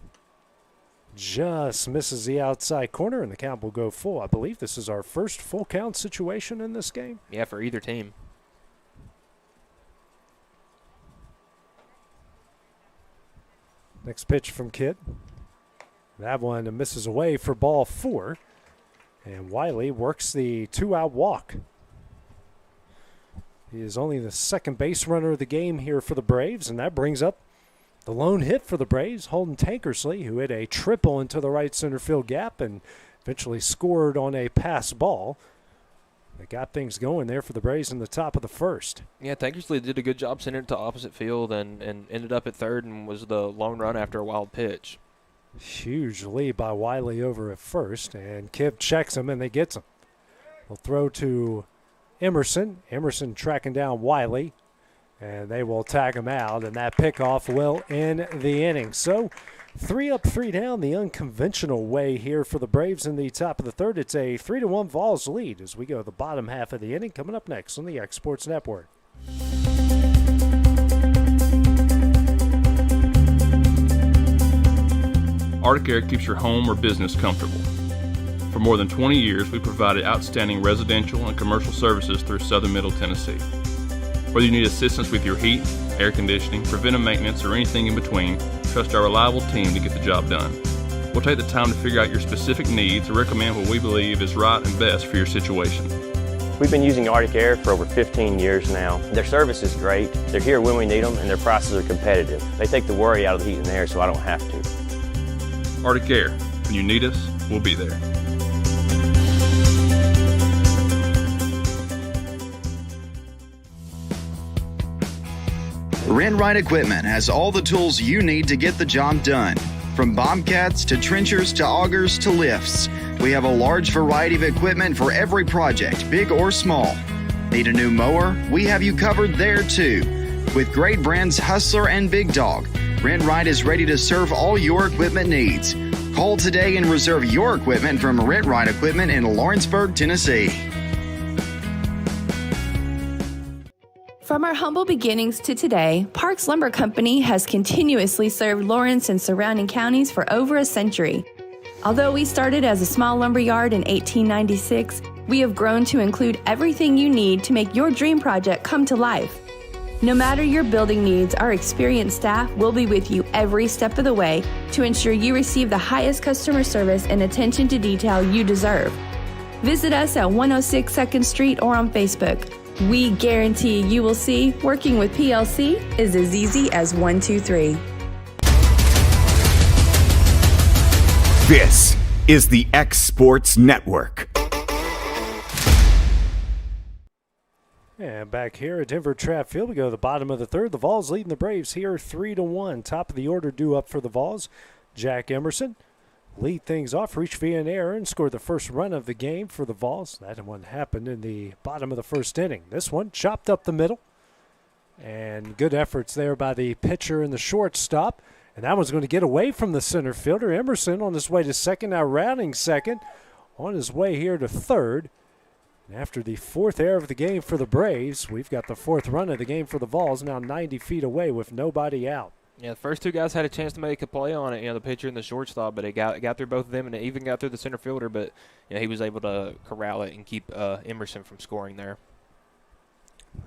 Just misses the outside corner, and the count will go full. I believe this is our first full count situation in this game. Yeah, for either team. Next pitch from Kid. That one misses away for ball 4. And Wiley works the 2-out walk. He is only the second base runner of the game here for the Braves, and that brings up the lone hit for the Braves, Holden Tankersley, who hit a triple into the right center field gap and eventually scored on a pass ball. They got things going there for the Braves in the top of the first. Yeah, Tankersley did a good job sending it to opposite field and ended up at third and was the lone run after a wild pitch. Huge lead by Wiley over at first, and Kib checks him and they gets him. They'll throw to Emerson. Emerson tracking down Wiley, and they will tag him out, and that pickoff will end the inning. So 3 up, 3 down, the unconventional way here for the Braves in the top of the third. It's a 3-1 Vols lead as we go to the bottom half of the inning. Coming up next on the X Sports Network. Arctic Air keeps your home or business comfortable. For more than 20 years, we've provided outstanding residential and commercial services through southern Middle Tennessee. Whether you need assistance with your heat, air conditioning, preventive maintenance, or anything in between, trust our reliable team to get the job done. We'll take the time to figure out your specific needs and recommend what we believe is right and best for your situation. We've been using Arctic Air for over 15 years now. Their service is great, they're here when we need them, and their prices are competitive. They take the worry out of the heat and air so I don't have to. Arctic Air. When you need us, we'll be there. Rent Right Equipment has all the tools you need to get the job done. From bobcats to trenchers to augers to lifts, we have a large variety of equipment for every project, big or small. Need a new mower? We have you covered there too. With great brands Hustler and Big Dog, Rent Right is ready to serve all your equipment needs. Call today and reserve your equipment from Rent Right Equipment in Lawrenceburg, Tennessee. From our humble beginnings to today, Parks Lumber Company has continuously served Lawrence and surrounding counties for over a century. Although we started as a small lumber yard in 1896, we have grown to include everything you need to make your dream project come to life. No matter your building needs, our experienced staff will be with you every step of the way to ensure you receive the highest customer service and attention to detail you deserve. Visit us at 106 2nd Street or on Facebook. We guarantee you will see working with PLC is as easy as 1, 2, 3. This is the X Sports Network. And back here at Denver Trapp Field, we go to the bottom of the third. The Vols leading the Braves here 3-1. Top of the order due up for the Vols. Jack Emerson lead things off, reached via an error, and scored the first run of the game for the Vols. That one happened in the bottom of the first inning. This one chopped up the middle. And good efforts there by the pitcher and the shortstop. And that one's going to get away from the center fielder. Emerson on his way to second, now rounding second. On his way here to third. And after the fourth error of the game for the Braves, we've got the fourth run of the game for the Vols, now 90 feet away with nobody out. Yeah, the first two guys had a chance to make a play on it, the pitcher and the shortstop, but it got through both of them, and it even got through the center fielder, but he was able to corral it and keep Emerson from scoring there.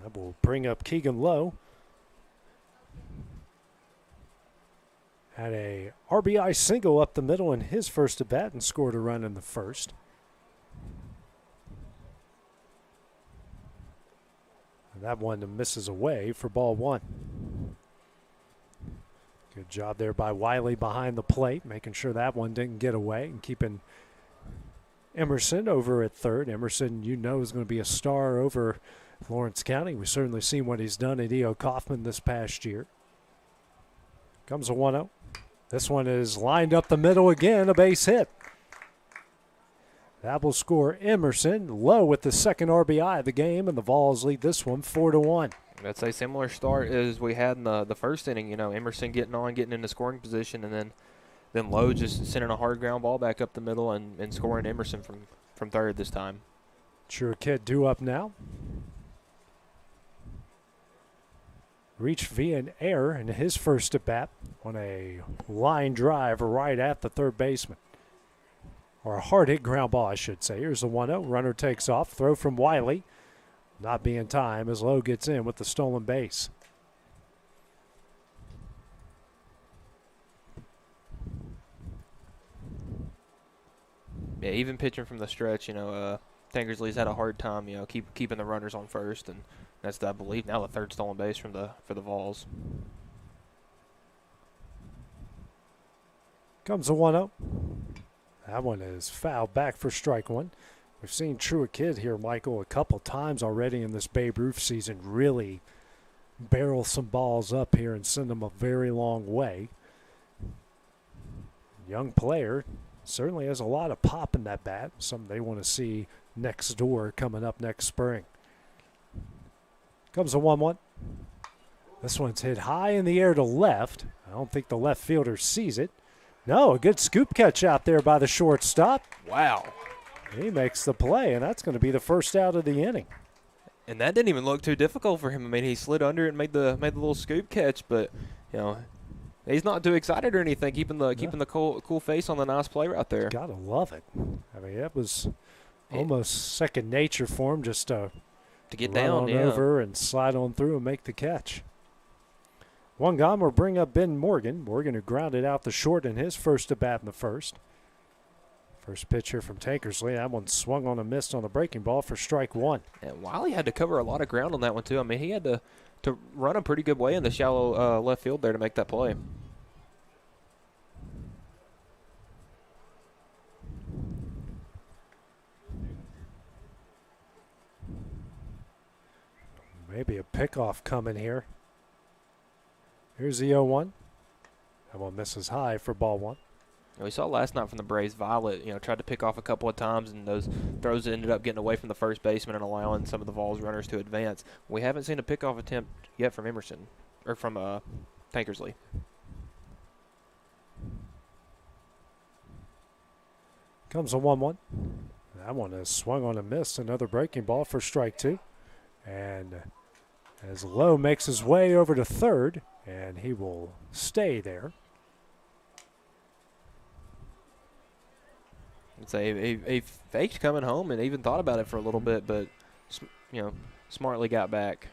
That will bring up Keegan Lowe. Had a RBI single up the middle in his first at bat and scored a run in the first. And that one misses away for ball 1. Good job there by Wiley behind the plate, making sure that one didn't get away and keeping Emerson over at third. Emerson, is going to be a star over Lawrence County. We've certainly seen what he's done at E.O. Kaufman this past year. Comes a 1-0. This one is lined up the middle again, a base hit. That will score Emerson. Lowe with the second RBI of the game, and the Vols lead this one 4-1. That's a similar start as we had in the first inning. You know, Emerson getting into scoring position, and then Lowe just sending a hard ground ball back up the middle and scoring Emerson from third this time. True Kid due up now. Reached via an error in his first at bat on a line drive right at the third baseman. Or a hard hit ground ball, I should say. Here's the 1-0. Runner takes off. Throw from Wiley. Not be in time as Lowe gets in with the stolen base. Yeah, even pitching from the stretch, you know, Tankersley's had a hard time, you know, keeping the runners on first, and that's, I believe, now the third stolen base for the Vols. Comes the 1-0. That one is fouled back for strike one. We've seen True Kid here, Michael, a couple times already in this Babe Ruth season really barrel some balls up here and send them a very long way. Young player. Certainly has a lot of pop in that bat. Something they want to see next door coming up next spring. Comes a 1-1. This one's hit high in the air to left. I don't think the left fielder sees it. No, a good scoop catch out there by the shortstop. Wow. He makes the play, and that's going to be the first out of the inning. And that didn't even look too difficult for him. I mean, he slid under it and made the little scoop catch, but, you know, he's not too excited or anything, keeping the cool face on the nice play right there. Gotta love it. I mean, that was almost second nature for him, just to get run down on over and slide on through and make the catch. One gone, we'll bring up Ben Morgan. Morgan, who grounded out the short in his first at bat in the first. First pitch here from Tankersley. That one swung on a miss on a breaking ball for strike one. And Wiley had to cover a lot of ground on that one, too. I mean, he had to run a pretty good way in the shallow left field there to make that play. Maybe a pickoff coming here. Here's the 0-1. That one misses high for ball one. We saw last night from the Braves, Violet, you know, tried to pick off a couple of times, and those throws ended up getting away from the first baseman and allowing some of the Vols runners to advance. We haven't seen a pickoff attempt yet from Emerson, or from Tankersley. Comes a 1-1. That one is swung on a miss. Another breaking ball for strike two. And as Lowe makes his way over to third, and he will stay there. It's a faked coming home and even thought about it for a little bit, but, you know, smartly got back.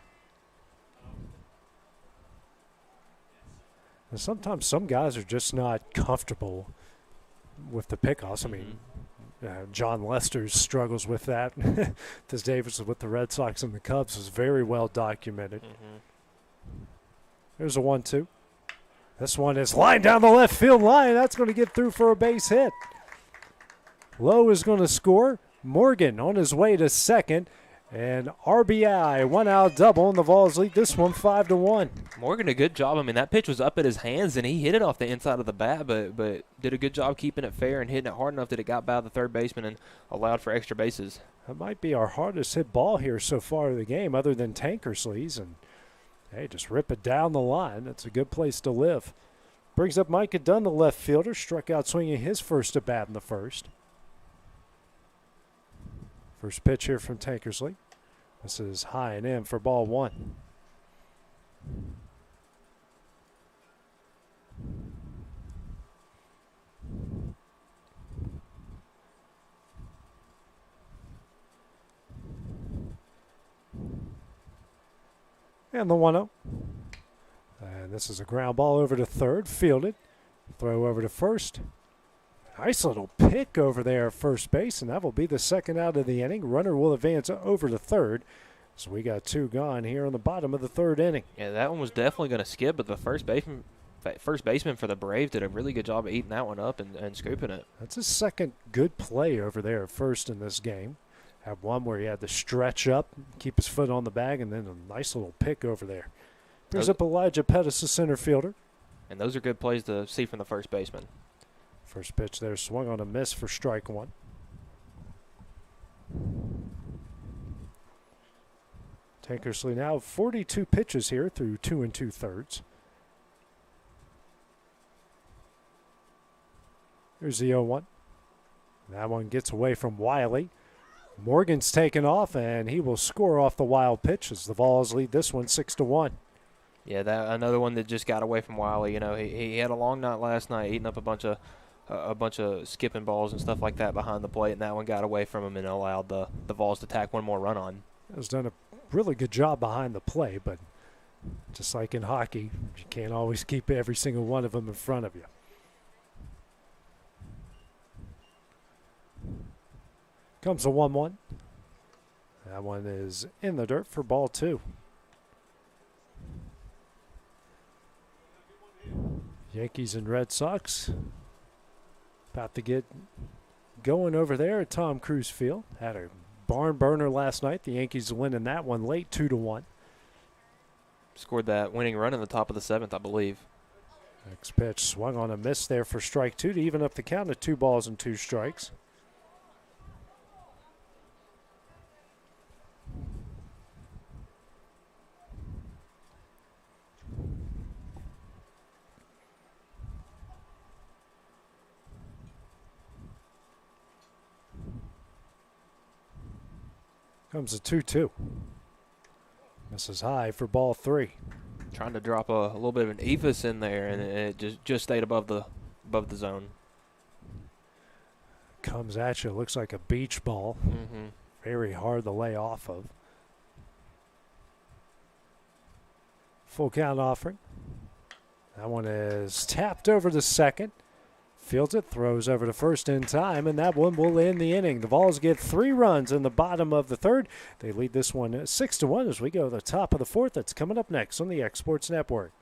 And sometimes some guys are just not comfortable with the pickoffs. I mean, John Lester struggles with that. This Davis with the Red Sox and the Cubs is very well documented. There's a 1-2. This one is lined down the left field line. That's going to get through for a base hit. Lowe is going to score. Morgan on his way to second. And RBI, one out double, and the Vols lead this one 5-1. Morgan, a good job. I mean, that pitch was up at his hands, and he hit it off the inside of the bat, but did a good job keeping it fair and hitting it hard enough that it got by the third baseman and allowed for extra bases. That might be our hardest hit ball here so far in the game, other than Tankersley's. And, hey, just rip it down the line. That's a good place to live. Brings up Micah Dunn, the left fielder, struck out swinging his first at bat in the first. First pitch here from Tankersley. This is high and in for ball one. And the 1-0. And this is a ground ball over to third, fielded. Throw over to first. Nice little pick over there at first base, and that will be the second out of the inning. Runner will advance over to third. So we got two gone here on the bottom of the third inning. Yeah, that one was definitely going to skip, but the first baseman for the Braves did a really good job of eating that one up and scooping it. That's his second good play over there at first in this game. Had one where he had to stretch up, keep his foot on the bag, and then a nice little pick over there. Brings up Elijah Pettis, the center fielder. And those are good plays to see from the first baseman. First pitch there swung on a miss for strike one. Tankersley now 42 pitches here through 2 2/3. Here's the 0-1. That one gets away from Wiley. Morgan's taken off, and he will score off the wild pitch as the Vols lead this one 6-1. Yeah, that another one that just got away from Wiley. You know, he had a long night last night, eating up a bunch of skipping balls and stuff like that behind the plate, and that one got away from him and allowed the Vols to tack one more run on. Has done a really good job behind the play, but just like in hockey, you can't always keep every single one of them in front of you. Comes a 1-1. That one is in the dirt for ball 2. Yankees and Red Sox about to get going over there at Tom Cruise Field. Had a barn burner last night. The Yankees winning that one late 2-1. Scored that winning run in the top of the 7th, I believe. Next pitch swung on a miss there for strike 2 to even up the count at 2 balls and 2 strikes. Comes a 2-2. Misses high for ball 3. Trying to drop a little bit of an ephus in there, and it just stayed above the zone. Comes at you. Looks like a beach ball. Mm-hmm. Very hard to lay off of. Full count offering. That one is tapped over to second. Fields it, throws over to first in time, and that one will end the inning. The Vols get 3 runs in the bottom of the 3rd. They lead this one 6-1 as we go to the top of the 4th. That's coming up next on the Exports Network.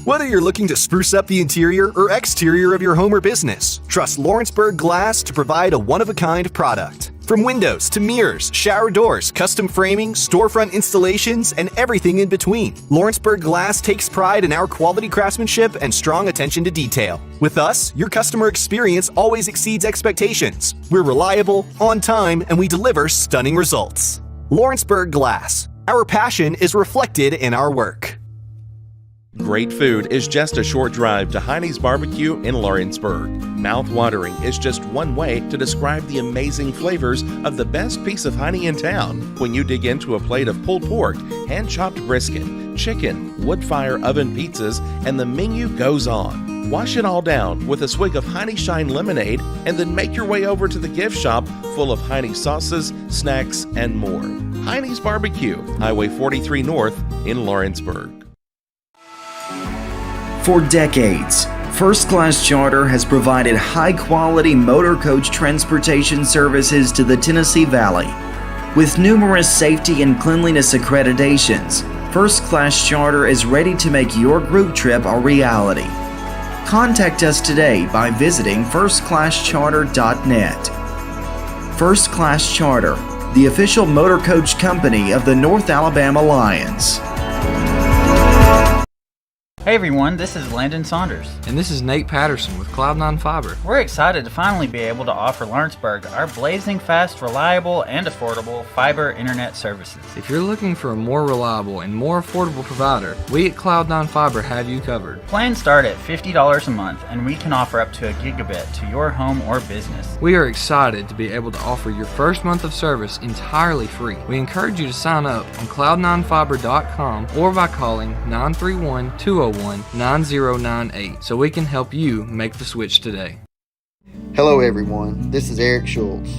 Whether you're looking to spruce up the interior or exterior of your home or business, trust Lawrenceburg Glass to provide a one-of-a-kind product. From windows to mirrors, shower doors, custom framing, storefront installations, and everything in between, Lawrenceburg Glass takes pride in our quality craftsmanship and strong attention to detail. With us, your customer experience always exceeds expectations. We're reliable, on time, and we deliver stunning results. Lawrenceburg Glass. Our passion is reflected in our work. Great food is just a short drive to Heine's Barbecue in Lawrenceburg. Mouth-watering is just one way to describe the amazing flavors of the best piece of Heine in town. When you dig into a plate of pulled pork, hand-chopped brisket, chicken, wood-fire oven pizzas, and the menu goes on. Wash it all down with a swig of Heine Shine lemonade, and then make your way over to the gift shop full of Heine sauces, snacks, and more. Heine's Barbecue, Highway 43 North in Lawrenceburg. For decades, First Class Charter has provided high-quality motor coach transportation services to the Tennessee Valley. With numerous safety and cleanliness accreditations, First Class Charter is ready to make your group trip a reality. Contact us today by visiting firstclasscharter.net. First Class Charter, the official motor coach company of the North Alabama Lions. Hey everyone, this is Landon Saunders. And this is Nate Patterson with Cloud9 Fiber. We're excited to finally be able to offer Lawrenceburg our blazing fast, reliable, and affordable fiber internet services. If you're looking for a more reliable and more affordable provider, we at Cloud9 Fiber have you covered. Plans start at $50 a month, and we can offer up to a gigabit to your home or business. We are excited to be able to offer your first month of service entirely free. We encourage you to sign up on cloud9fiber.com or by calling 931-201-9098 so we can help you make the switch today. Hello everyone, this is Eric Schultz.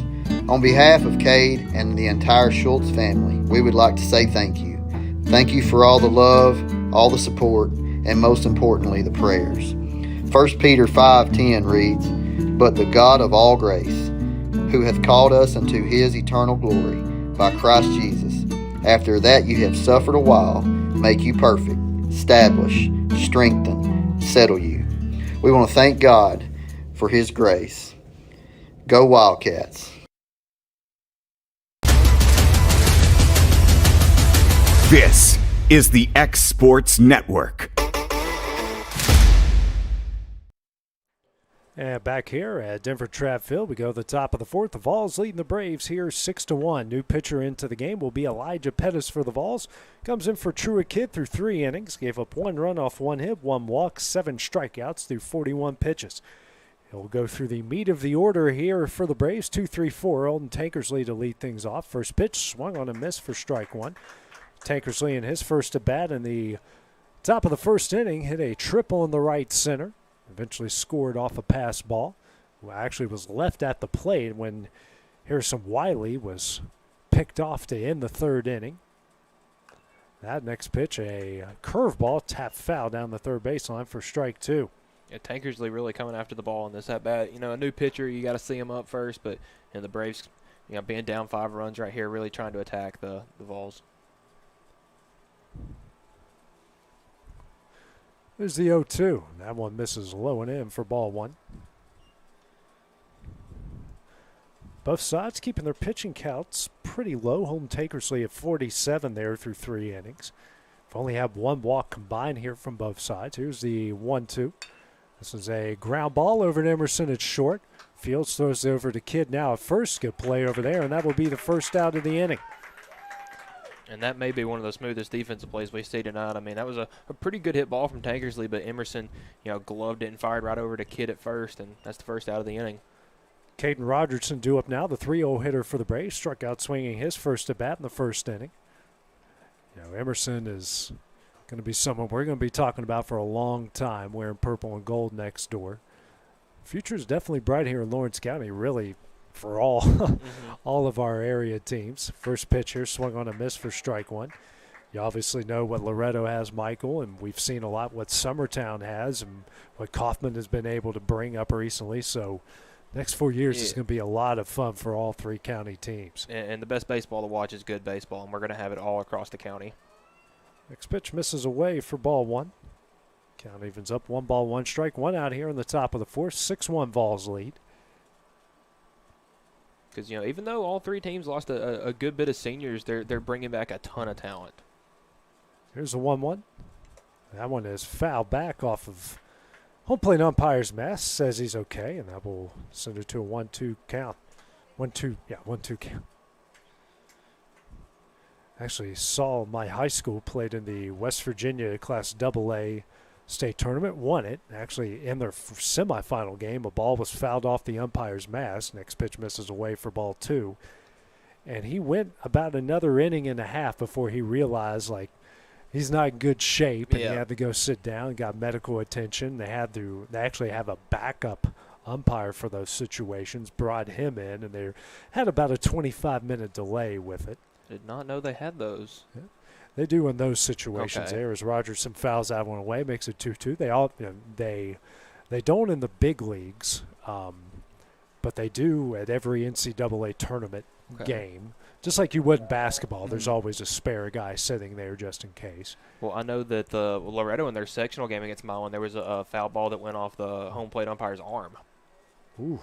On behalf of Cade and the entire Schultz family, we would like to say thank you. Thank you for all the love, all the support, and most importantly, the prayers. 1 Peter 5:10 reads, "But the God of all grace, who hath called us unto his eternal glory by Christ Jesus, after that you have suffered a while, make you perfect, establish, strengthen, settle you." We want to thank God for his grace. Go Wildcats. This is the X Sports Network. And back here at Denver Trapp Field, we go to the top of the fourth. The Vols leading the Braves here 6-1. New pitcher into the game will be Elijah Pettis for the Vols. Comes in for Truett Kidd through 3 innings. Gave up 1 run off 1 hit, 1 walk, 7 strikeouts through 41 pitches. He'll go through the meat of the order here for the Braves. 2-3-4. Olden Tankersley to lead things off. First pitch swung on a miss for strike 1. Tankersley in his first at bat in the top of the first inning hit a triple in the right center. Eventually scored off a pass ball. Well, actually was left at the plate when Harrison Wiley was picked off to end the 3rd inning. That next pitch, a curveball, tapped foul down the third baseline for strike 2. Yeah, Tankersley really coming after the ball in this at bat. A new pitcher, you got to see him up first, but the Braves, being down 5 runs right here, really trying to attack the Vols. There's the 0-2. That one misses low and in for ball 1. Both sides keeping their pitching counts pretty low. Holden Tankersley at 47 there through 3 innings. We've only had 1 walk combined here from both sides. Here's the 1-2. This is a ground ball over to Emerson at short. Fields throws it over to Kidd now at first. Good play over there, and that will be the first out of the inning. And that may be one of the smoothest defensive plays we see tonight. I mean, that was a pretty good hit ball from Tankersley, but Emerson, gloved it and fired right over to Kidd at first, and that's the first out of the inning. Caden Rogerson due up now, the 3-0 hitter for the Braves. Struck out swinging his first at bat in the first inning. Emerson is going to be someone we're going to be talking about for a long time, wearing purple and gold next door. Future is definitely bright here in Lawrence County, really, for all all of our area teams. First pitch here swung on a miss for strike 1. You obviously know what Loretto has, Michael, and we've seen a lot what Summertown has and what Kaufman has been able to bring up recently. So next 4 years is going to be a lot of fun for all 3 county teams. And the best baseball to watch is good baseball, and we're going to have it all across the county. Next pitch misses away for ball 1. Count evens up, 1 ball, 1 strike, 1 out here in the top of the 4th. 6-1 Vols lead. Because, even though all 3 teams lost a good bit of seniors, they're bringing back a ton of talent. Here's the 1-1. That one is fouled back off of home plate umpire's mask. Says he's okay, and that will send it to a 1-2 count. 1-2 count. Actually saw my high school played in the West Virginia Class AA state tournament, won it. Actually, in their semifinal game, a ball was fouled off the umpire's mask. Next pitch misses away for ball 2. And he went about another inning and a half before he realized, he's not in good shape, and he had to go sit down and got medical attention. They actually have a backup umpire for those situations, brought him in, and they had about a 25-minute delay with it. Did not know they had those. Yeah. They do in those situations. There as Rogerson fouls that one away, makes it 2-2. They all they don't in the big leagues, but they do at every NCAA tournament game. Just like you would in basketball, there's always a spare guy sitting there just in case. Well, I know that Loretto in their sectional game against Milan, there was a foul ball that went off the home plate umpire's arm. Ooh.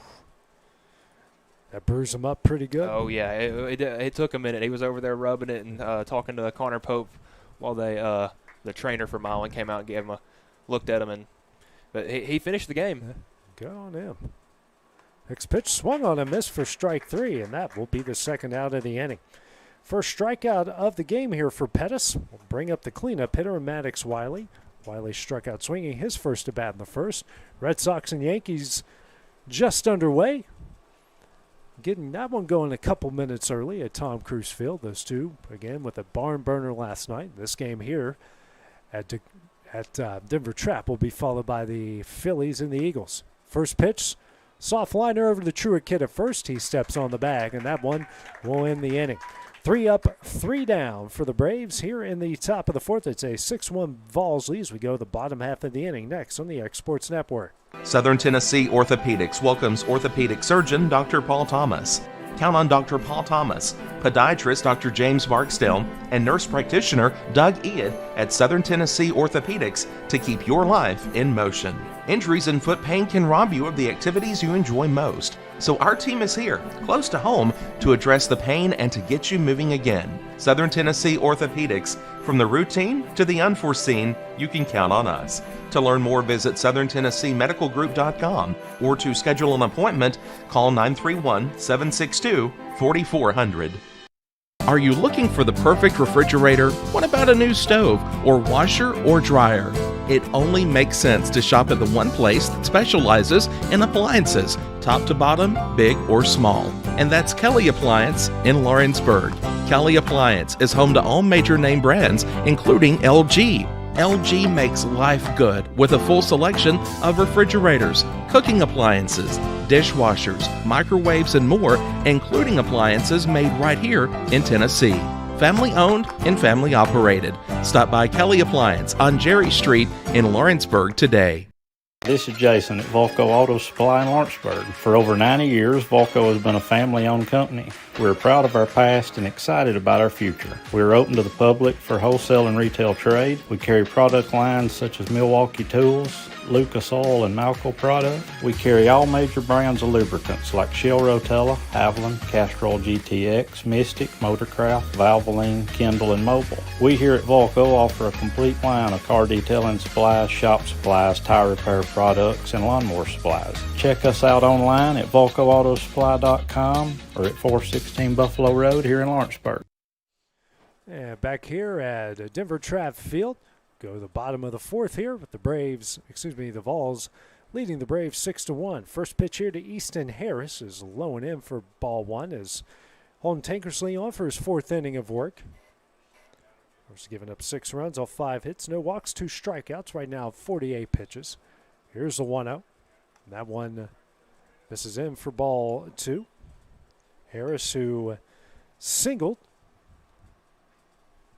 That bruised him up pretty good. Oh, yeah. It took a minute. He was over there rubbing it and talking to Connor Pope while the trainer for Milan came out and gave him looked at him. But he finished the game. Yeah, good on him. Next pitch swung on a miss for strike 3, and that will be the second out of the inning. First strikeout of the game here for Pettis. We'll bring up the cleanup hitter, Maddox Wiley. Wiley struck out swinging his first at bat in the first. Red Sox and Yankees just underway. Getting that one going a couple minutes early at Tom Cruise Field. Those two, again, with a barn burner last night. This game here at Denver Trapp will be followed by the Phillies and the Eagles. First pitch, soft liner over to Truett Kidd at first. He steps on the bag, and that one will end the inning. 3 up, 3 down for the Braves here in the top of the 4th. It's a 6-1 Vols lead as we go to the bottom half of the inning next on the X Sports Network. Southern Tennessee Orthopedics welcomes orthopedic surgeon Dr. Paul Thomas. Count on Dr. Paul Thomas, podiatrist Dr. James Barksdale, and nurse practitioner Doug Iad at Southern Tennessee Orthopedics to keep your life in motion. Injuries and foot pain can rob you of the activities you enjoy most. So our team is here, close to home, to address the pain and to get you moving again. Southern Tennessee Orthopedics. From the routine to the unforeseen, you can count on us. To learn more, visit SouthernTennesseeMedicalGroup.com or to schedule an appointment, call 931-762-4400. Are you looking for the perfect refrigerator? What about a new stove or washer or dryer? It only makes sense to shop at the one place that specializes in appliances, top to bottom, big or small. And that's Kelly Appliance in Lawrenceburg. Kelly Appliance is home to all major name brands, including LG. LG makes life good with a full selection of refrigerators, cooking appliances, dishwashers, microwaves, and more, including appliances made right here in Tennessee. Family owned and family operated. Stop by Kelly Appliance on Jerry Street in Lawrenceburg today. This is Jason at Volco Auto Supply in Lawrenceburg. For over 90 years, Volco has been a family-owned company. We're proud of our past and excited about our future. We're open to the public for wholesale and retail trade. We carry product lines such as Milwaukee Tools, Lucas Oil, and Malco product. We carry all major brands of lubricants like Shell Rotella, Haviland, Castrol GTX, Mystic, Motorcraft, Valvoline, Kindle, and Mobil. We here at Volco offer a complete line of car detailing supplies, shop supplies, tire repair products, and lawnmower supplies. Check us out online at VolcoAutosupply.com or at 416 Buffalo Road here in Lawrenceburg. And back here at Denver Trapp Field, go to the bottom of the fourth here with the Vols leading the Braves 6-1. First pitch here to Easton Harris is low and in for ball one as Holden Tankersley on for his fourth inning of work. He's given up 6 runs off 5 hits, no walks, 2 strikeouts. Right now 48 pitches. Here's the 1-0. That one misses in for ball 2. Harris, who singled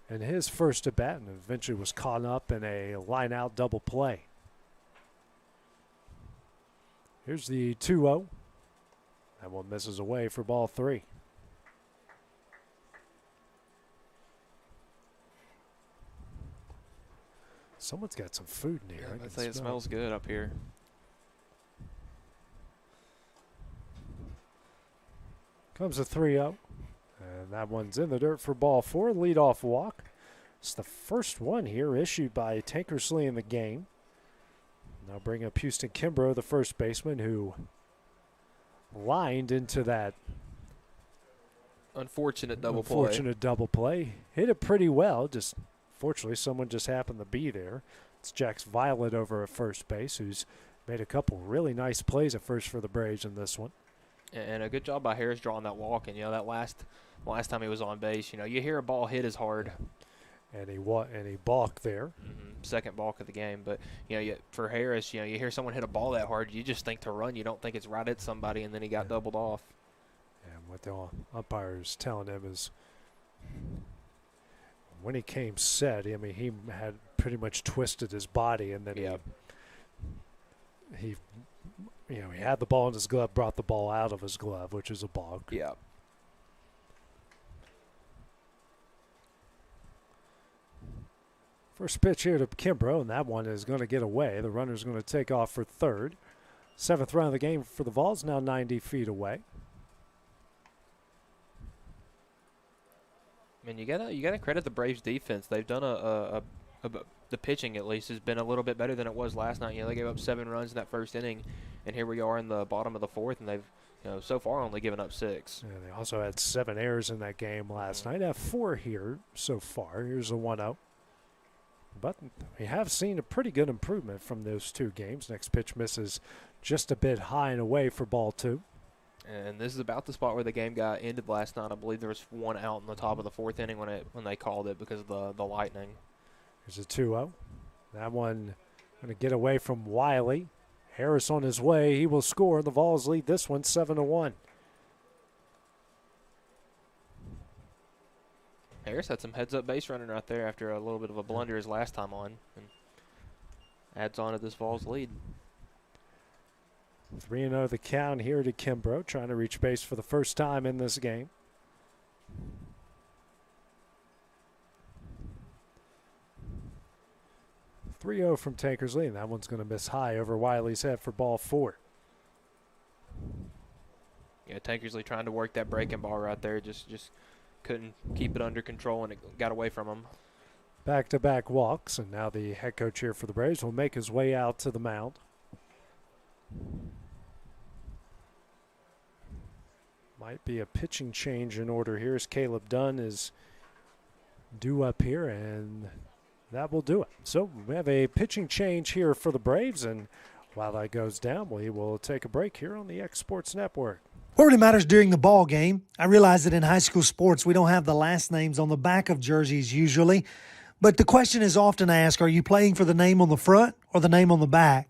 in his first at bat and eventually was caught up in a line-out double play. Here's the 2-0. That one misses away for ball 3. Someone's got some food in here. Yeah, I'd say it smells good up here. Comes a 3-0. And that one's in the dirt for ball 4. Leadoff walk. It's the first one here issued by Tankersley in the game. Now bring up Houston Kimbrough, the first baseman, who lined into that unfortunate double play. Hit it pretty well. Just fortunately, someone just happened to be there. It's Jax Violet over at first base, who's made a couple really nice plays at first for the Braves in this one. And a good job by Harris drawing that walk. And, that last time he was on base, you hear a ball hit as hard. And he balked there. Mm-hmm. Second balk of the game. But, for Harris, you hear someone hit a ball that hard, you just think to run. You don't think it's right at somebody, and then he got doubled off. And what the umpire's telling him is when he came set, he had pretty much twisted his body, and then he had the ball in his glove, brought the ball out of his glove, which is a balk. Yeah. First pitch here to Kimbrough, and that one is going to get away. The runner's going to take off for third. 7th run of the game for the Vols, now 90 feet away. You gotta credit the Braves defense. They've done the pitching at least has been a little bit better than it was last night. They gave up 7 runs in that first inning, and here we are in the bottom of the 4th, and they've so far only given up 6. Yeah, they also had 7 errors in that game last night. Have 4 here so far. Here's a 1-0. But we have seen a pretty good improvement from those 2 games. Next pitch misses just a bit high and away for ball 2. And this is about the spot where the game got ended last night. I believe there was 1 out in the top of the 4th inning when they called it because of the lightning. Here's a 2-0. That one going to get away from Wiley. Harris on his way. He will score. The Vols lead this one 7-1. Harris had some heads-up base running right there after a little bit of a blunder his last time on, and adds on to this Vols lead. 3-0 the count here to Kimbrough, trying to reach base for the first time in this game. 3-0 from Tankersley, and that one's going to miss high over Wiley's head for ball 4. Yeah, Tankersley trying to work that breaking ball right there. Just couldn't keep it under control, and it got away from him. Back-to-back walks, and now the head coach here for the Braves will make his way out to the mound. Might be a pitching change in order here as Caleb Dunn is due up here, and that will do it. So we have a pitching change here for the Braves, and while that goes down, we will take a break here on the X Sports Network. What really matters during the ball game, I realize that in high school sports we don't have the last names on the back of jerseys usually, but the question is often asked, are you playing for the name on the front or the name on the back?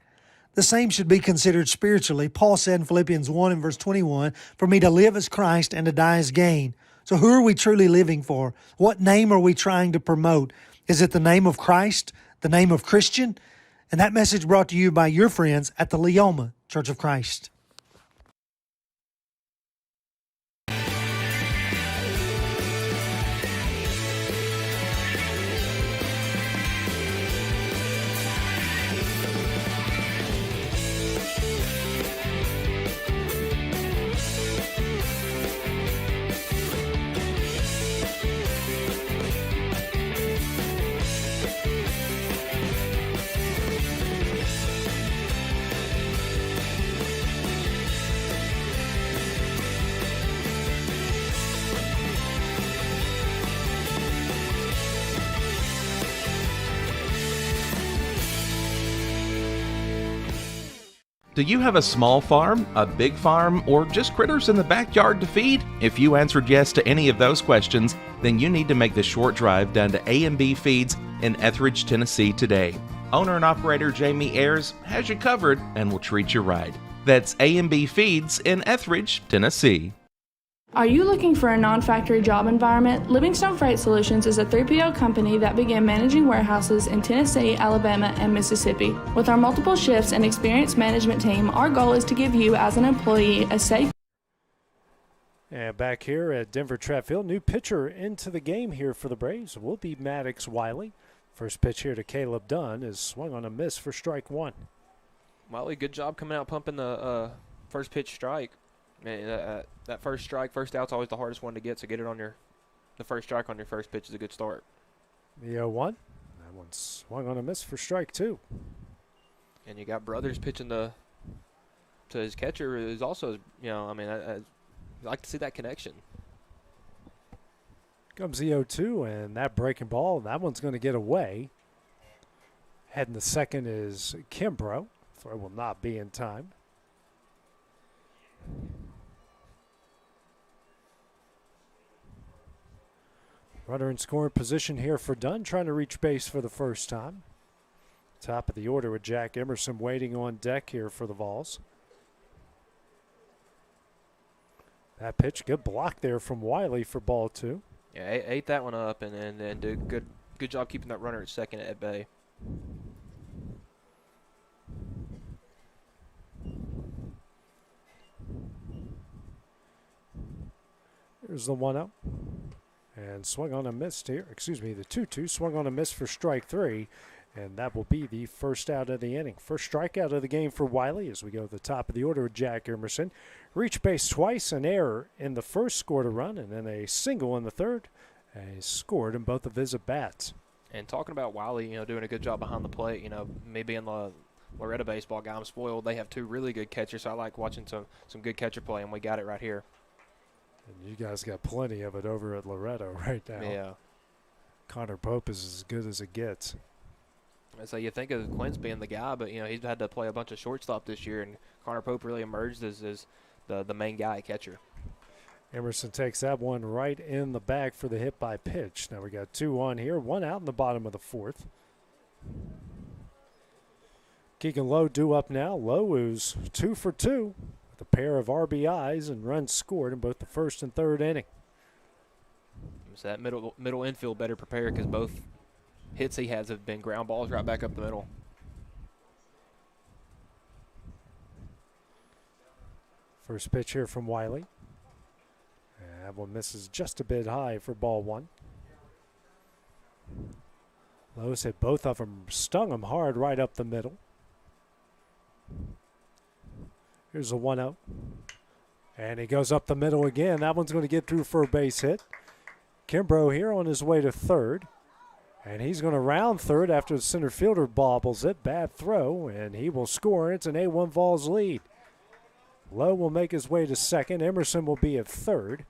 The same should be considered spiritually. Paul said in Philippians 1 and verse 21, "For me to live as Christ and to die as gain." So who are we truly living for? What name are we trying to promote? Is it the name of Christ, the name of Christian? And that message brought to you by your friends at the Leoma Church of Christ. Do you have a small farm, a big farm, or just critters in the backyard to feed? If you answered yes to any of those questions, then you need to make the short drive down to A&B Feeds in Etheridge, Tennessee today. Owner and operator Jamie Ayers has you covered and will treat you right. That's A&B Feeds in Etheridge, Tennessee. Are you looking for a non-factory job environment? Livingstone Freight Solutions is a 3PL company that began managing warehouses in Tennessee, Alabama, and Mississippi. With our multiple shifts and experienced management team, our goal is to give you, as an employee, a safe... And back here at Denver Trapp Field, new pitcher into the game here for the Braves will be Maddox Wiley. First pitch here to Caleb Dunn is swung on a miss for strike 1. Wiley, good job coming out pumping the first pitch strike. Man, that first strike, first out's always the hardest one to get, so get it on the first strike on your first pitch is a good start. The 0-1. That one's swung on a miss for strike 2. And you got Brothers pitching to his catcher is also, I like to see that connection. Comes the 0-2, and that breaking ball, that one's going to get away. Heading to second is Kimbrough. Throw will not be in time. Runner in scoring position here for Dunn, trying to reach base for the first time. Top of the order with Jack Emerson waiting on deck here for the Vols. That pitch, good block there from Wiley for ball 2. Yeah, ate that one up and did good job keeping that runner at second at bay. Here's the 1-0. And swung on a miss here. Excuse me, the 2-2 swung on a miss for strike 3. And that will be the first out of the inning. First strikeout of the game for Wiley as we go to the top of the order with Jack Emerson. Reached base twice, an error in the first, scored a run, and then a single in the third. And he scored in both of his at-bats. And talking about Wiley, doing a good job behind the plate, me being the Loretta baseball guy, I'm spoiled. They have two really good catchers, so I like watching some good catcher play, and we got it right here. And you guys got plenty of it over at Loretto right now. Yeah. Connor Pope is as good as it gets. So you think of Quince being the guy, but he's had to play a bunch of shortstop this year, and Connor Pope really emerged as the main guy catcher. Emerson takes that one right in the bag for the hit by pitch. Now we got 2 on here, 1 out in the bottom of the 4th. Keegan Lowe due up now. Lowe is 2 for 2 with a pair of RBIs and runs scored in both the first and third inning. So that middle infield better prepared because both hits he has have been ground balls right back up the middle. First pitch here from Wiley. And that one misses just a bit high for ball 1. Lowe's hit both of them, stung them hard right up the middle. Here's a 1-0. And he goes up the middle again. That one's going to get through for a base hit. Kimbrough here on his way to third. And he's going to round third after the center fielder bobbles it. Bad throw, and he will score. It's an 8-1 Vols lead. Lowe will make his way to second. Emerson will be at third.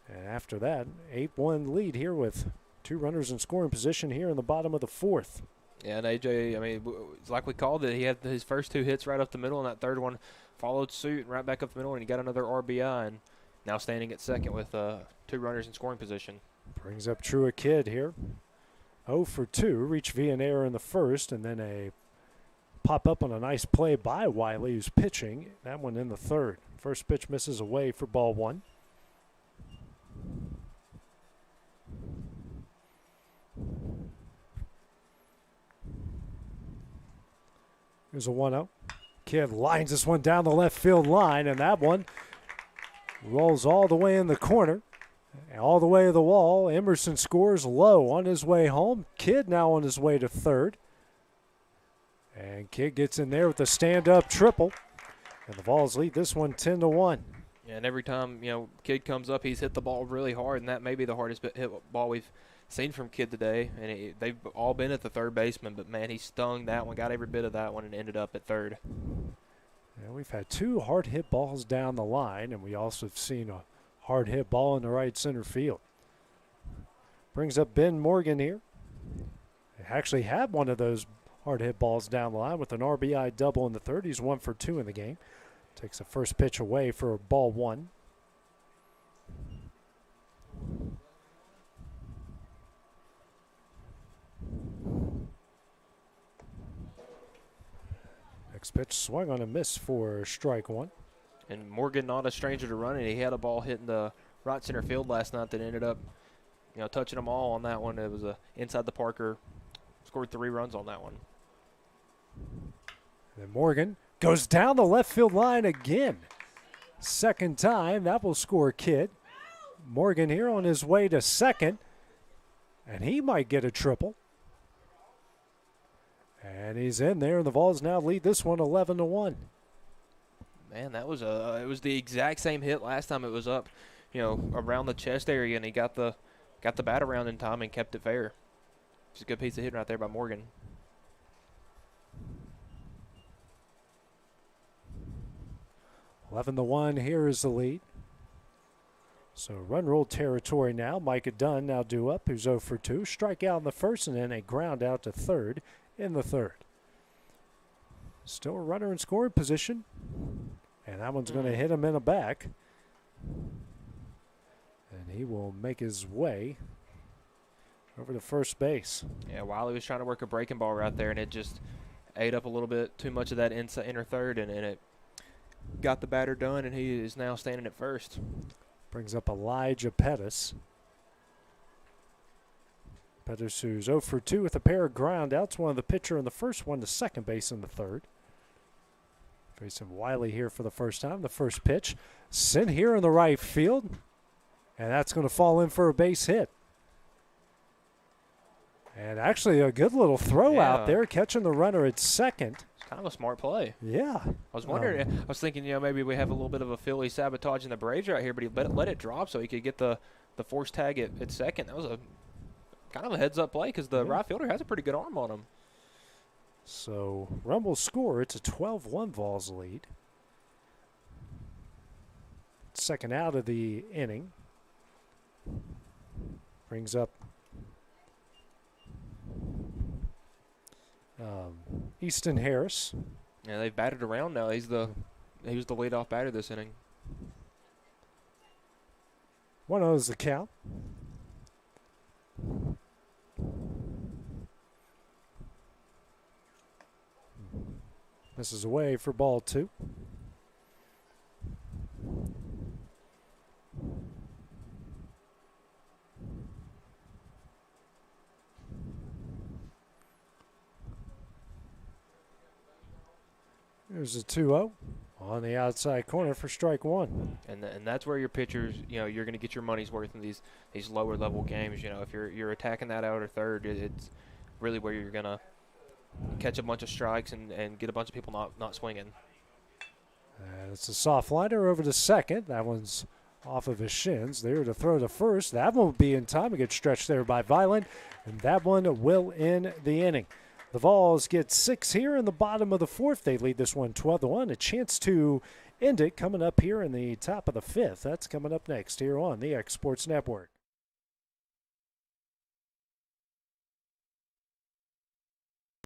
And after that, 8-1 lead here with 2 runners in scoring position here in the bottom of the fourth. Yeah, and AJ, I mean, it's like we called it. He had his first 2 hits right up the middle, and that third one followed suit and right back up the middle, and he got another RBI, and now standing at second with 2 runners in scoring position. Brings up Trua Kidd here. 0 for 2. Reach via an error in the first, and then a pop up on a nice play by Wiley, who's pitching. That one in the third. First pitch misses away for ball 1. Here's a 1-0. Kidd lines this one down the left field line, and that one rolls all the way in the corner, all the way to the wall. Emerson scores. Low on his way home. Kidd now on his way to third. And Kidd gets in there with a stand-up triple. And the Vols lead this one 10-1. Yeah, and every time, Kidd comes up, he's hit the ball really hard, and that may be the hardest hit ball we've seen from Kidd today. And they've all been at the third baseman, but, man, he stung that one, got every bit of that one, and ended up at third. Yeah, we've had 2 hard hit balls down the line, and we also have seen a hard hit ball in the right center field. Brings up Ben Morgan here. They actually had one of those hard hit balls down the line with an RBI double in the third. He's 1 for 2 in the game. Takes the first pitch away for ball 1. Next pitch swung on a miss for strike 1. And Morgan, not a stranger to running. He had a ball hitting the right center field last night that ended up, touching them all on that one. It was a inside the Parker. Scored 3 runs on that one. And Morgan goes down the left field line again. Second time. That will score Kidd. Morgan here on his way to second. And he might get a triple. And he's in there, and the Vols now lead this one 11-1. Man, that was it was the exact same hit last time. It was up, around the chest area, and he got the bat around in time and kept it fair. It's a good piece of hitting right there by Morgan. (11-1). Here is the lead. So run rule territory now. Micah Dunn now due up, who's 0 for 2. Strikeout in the first, and then a ground out to third in the third. Still a runner in scoring position. And that one's going to hit him in the back. And he will make his way over to first base. Yeah, Wiley was trying to work a breaking ball right there, and it just ate up a little bit too much of that inner third, and it got the batter done, and he is now standing at first. Brings up Elijah Pettis. Pettis, who's 0 for 2 with a pair of ground outs. One of the pitcher in the first, one to second base in the third. Facing Wiley here for the first time. The first pitch sent here in the right field, and that's going to fall in for a base hit. And actually a good little throw out there, catching the runner at second. It's kind of a smart play. Yeah. I was wondering, I was thinking, maybe we have a little bit of a Philly sabotage in the Braves right here, but he let it drop so he could get the force tag at second. That was a kind of a heads-up play because the right fielder has a pretty good arm on him. So run will score. It's a 12-1 Vols lead. Second out of the inning. Brings up Easton Harris. Yeah, they've batted around now. He was the leadoff batter this inning. 1-0 is the count. Misses away for ball 2. Here's a 2-0. on the outside corner for strike one. And that's where your pitchers, you're going to get your money's worth in these lower level games. If you're attacking that outer third, it's really where you're going to catch a bunch of strikes and get a bunch of people not swinging. It's a soft liner over to second. That one's off of his shins. There to throw to first. That one will be in time. It gets stretched there by Violent, and that one will end the inning. The Vols get 6 here in the bottom of the fourth. They lead this one 12-1. A chance to end it coming up here in the top of the fifth. That's coming up next here on the X Sports Network.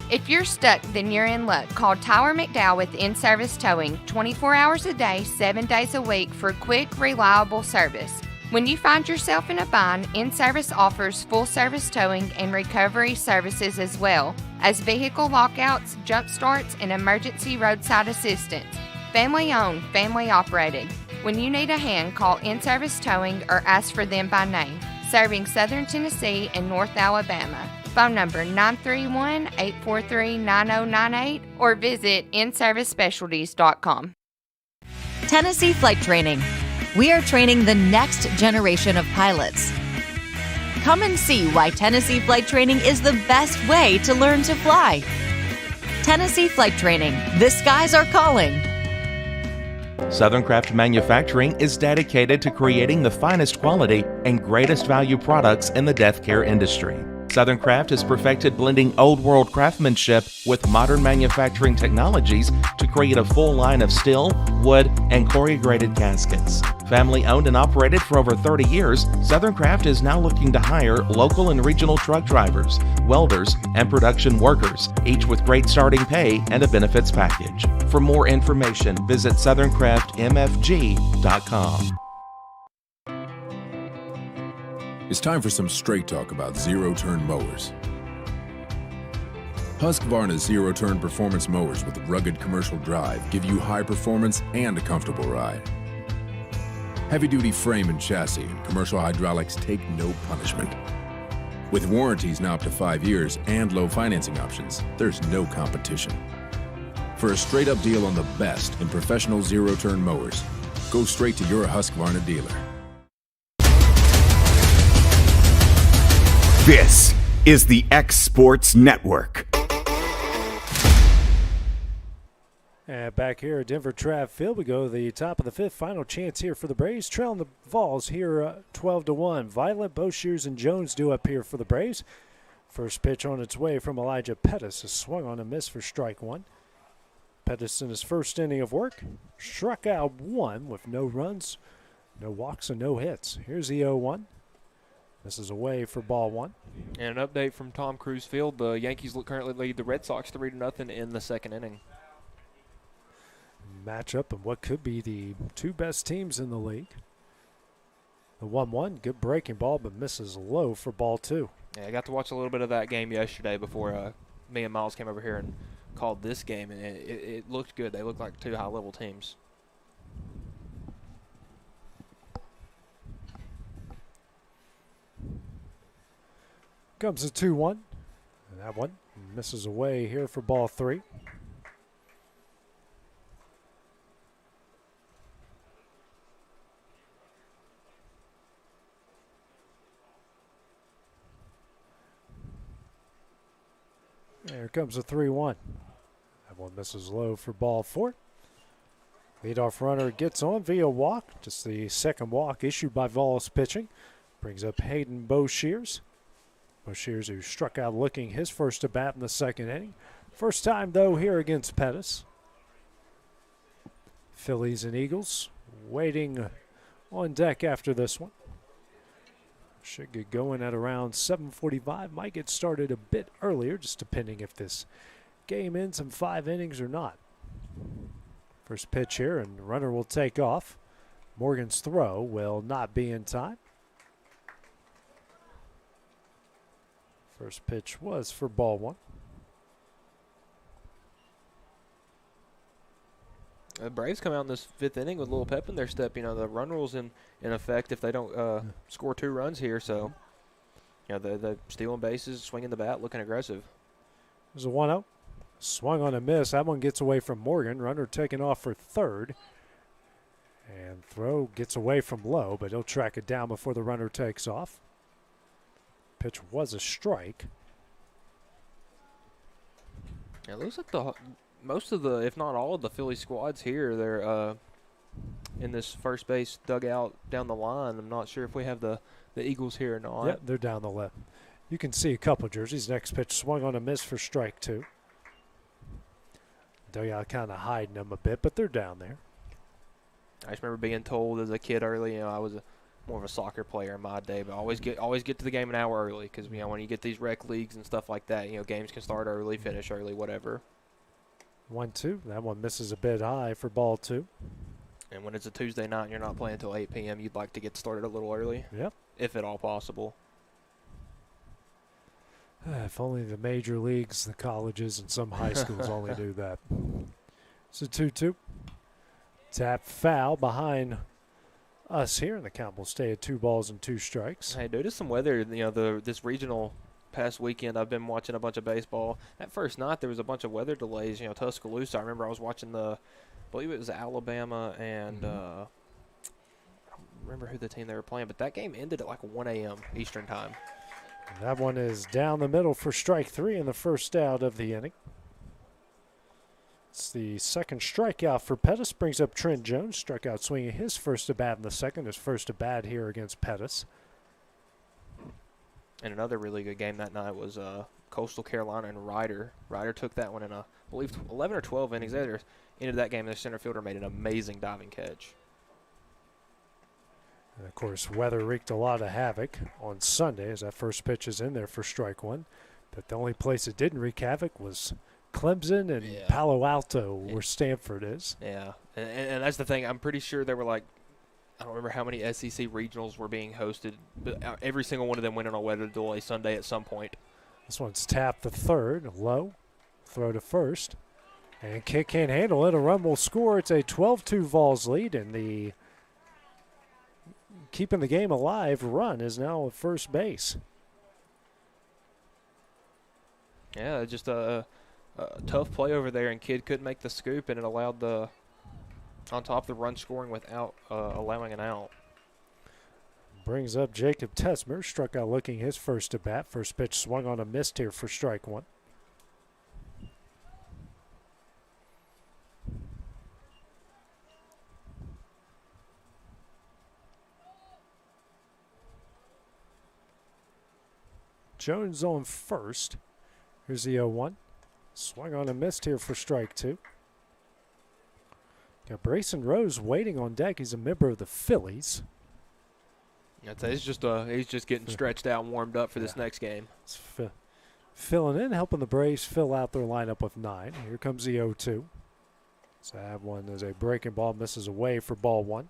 If you're stuck, then you're in luck. Call Tyler McDowell with In-Service Towing 24 hours a day, 7 days a week for quick, reliable service. When you find yourself in a bind, In-Service offers full-service towing and recovery services as well as vehicle lockouts, jump starts, and emergency roadside assistance. Family-owned, family-operated. When you need a hand, call In-Service Towing or ask for them by name. Serving Southern Tennessee and North Alabama. Phone number 931-843-9098 or visit inservicespecialties.com. Tennessee Flight Training. We are training the next generation of pilots. Come and see why Tennessee Flight Training is the best way to learn to fly. Tennessee Flight Training. The skies are calling. Southern Craft Manufacturing is dedicated to creating the finest quality and greatest value products in the death care industry. Southern Craft has perfected blending old world craftsmanship with modern manufacturing technologies to create a full line of steel, wood, and corrugated caskets. Family owned and operated for over 30 years, Southern Craft is now looking to hire local and regional truck drivers, welders, and production workers, each with great starting pay and a benefits package. For more information, visit southerncraftmfg.com. It's time for some straight talk about zero-turn mowers. Husqvarna's zero-turn performance mowers with rugged commercial drive give you high performance and a comfortable ride. Heavy-duty frame and chassis and commercial hydraulics take no punishment. With warranties now up to 5 years and low financing options, there's no competition. For a straight-up deal on the best in professional zero-turn mowers, go straight to your Husqvarna dealer. This is the X Sports Network. And back here at Denver Trapp Field, we go to the top of the fifth. Final chance here for the Braves. Trailing the Vols here 12-1. Violet, Boshears, and Jones due up here for the Braves. First pitch on its way from Elijah Pettis. A swung on a miss for strike one. Pettis in his first inning of work struck out one with no runs, no walks, and no hits. Here's the 0-1. This is away for ball one. And an update from Tom Cruise Field. The Yankees currently lead the Red Sox 3-0 in the second inning. Matchup and what could be the two best teams in the league. The 1-1, good breaking ball, but misses low for ball two. Yeah, I got to watch a little bit of that game yesterday before me and Miles came over here and called this game, and it looked good. They looked like two high-level teams. Comes a 2-1. And that one misses away here for ball three. There comes a 3-1. That one misses low for ball four. Leadoff runner gets on via walk. Just the second walk issued by Vols pitching. Brings up Hayden Boshears. Boshears, who struck out looking his first at bat in the second inning. First time, though, here against Pettis. Phillies and Eagles waiting on deck after this one. Should get going at around 7:45. Might get started a bit earlier, just depending if this game ends in 5 innings or not. First pitch here, and the runner will take off. Morgan's throw will not be in time. First pitch was for ball one. The Braves come out in this fifth inning with a little pep in their step. You know, the run rule's in effect if they don't score 2 runs here. So, you know, they're stealing bases, swinging the bat, looking aggressive. There's a 1-0. Swung on a miss. That one gets away from Morgan. Runner taken off for third. And throw gets away from Lowe, but he'll track it down before the runner takes off. Pitch was a strike. It looks like most of the, if not all of the Philly squads here, they're in this first base dugout down the line. I'm not sure if we have the Eagles here or not. Yep, they're down the left. You can see a couple jerseys. Next pitch swung on a miss for strike two. Dugout kind of hiding them a bit, but they're down there. I just remember being told as a kid early, I was more of a soccer player in my day, but always get to the game an hour early because, when you get these rec leagues and stuff like that, games can start early, finish early, whatever. 1-2. That one misses a bit high for ball two. And when it's a Tuesday night and you're not playing until 8 p.m., you'd like to get started a little early. Yep. If at all possible. If only the major leagues, the colleges, and some high schools only do that. It's a 2-2. Tap foul behind us here, and the count will stay at 2 balls and 2 strikes. Hey, due to some weather, this regional past weekend, I've been watching a bunch of baseball. That first night, there was a bunch of weather delays. Tuscaloosa, I remember I was watching I believe it was Alabama and I don't remember who the team they were playing, but that game ended at like 1 a.m. Eastern time. That one is down the middle for strike 3 in the first out of the inning. It's the second strikeout for Pettis. Brings up Trent Jones. Struck out swinging his first at bat in the second. His first at bat here against Pettis. And another really good game that night was Coastal Carolina and Ryder. Ryder took that one in, I believe, 11 or 12 innings. They ended that game, and the center fielder made an amazing diving catch. And, of course, weather wreaked a lot of havoc on Sunday as that first pitch is in there for strike 1. But the only place it didn't wreak havoc was Clemson and Palo Alto, where Stanford is. Yeah, and that's the thing. I'm pretty sure there were I don't remember how many SEC regionals were being hosted, but every single one of them went on a weather delay Sunday at some point. This one's tapped the third, low, throw to first. And kick can't handle it. A run will score. It's a 12-2 Vols lead, and the keeping the game alive run is now at first base. Yeah, just a tough play over there, and Kidd couldn't make the scoop, and it allowed on top of the run scoring without allowing an out. Brings up Jacob Tesmer, struck out looking his first at bat. First pitch swung on a missed here for strike 1. Jones on first. Here's the 0-1. Swung on a missed here for strike 2. Got Brayson Rose waiting on deck. He's a member of the Phillies. He's just getting stretched out and warmed up for this next game. Filling in, helping the Braves fill out their lineup with 9. Here comes the 0-2. So that one is a breaking ball, misses away for ball 1.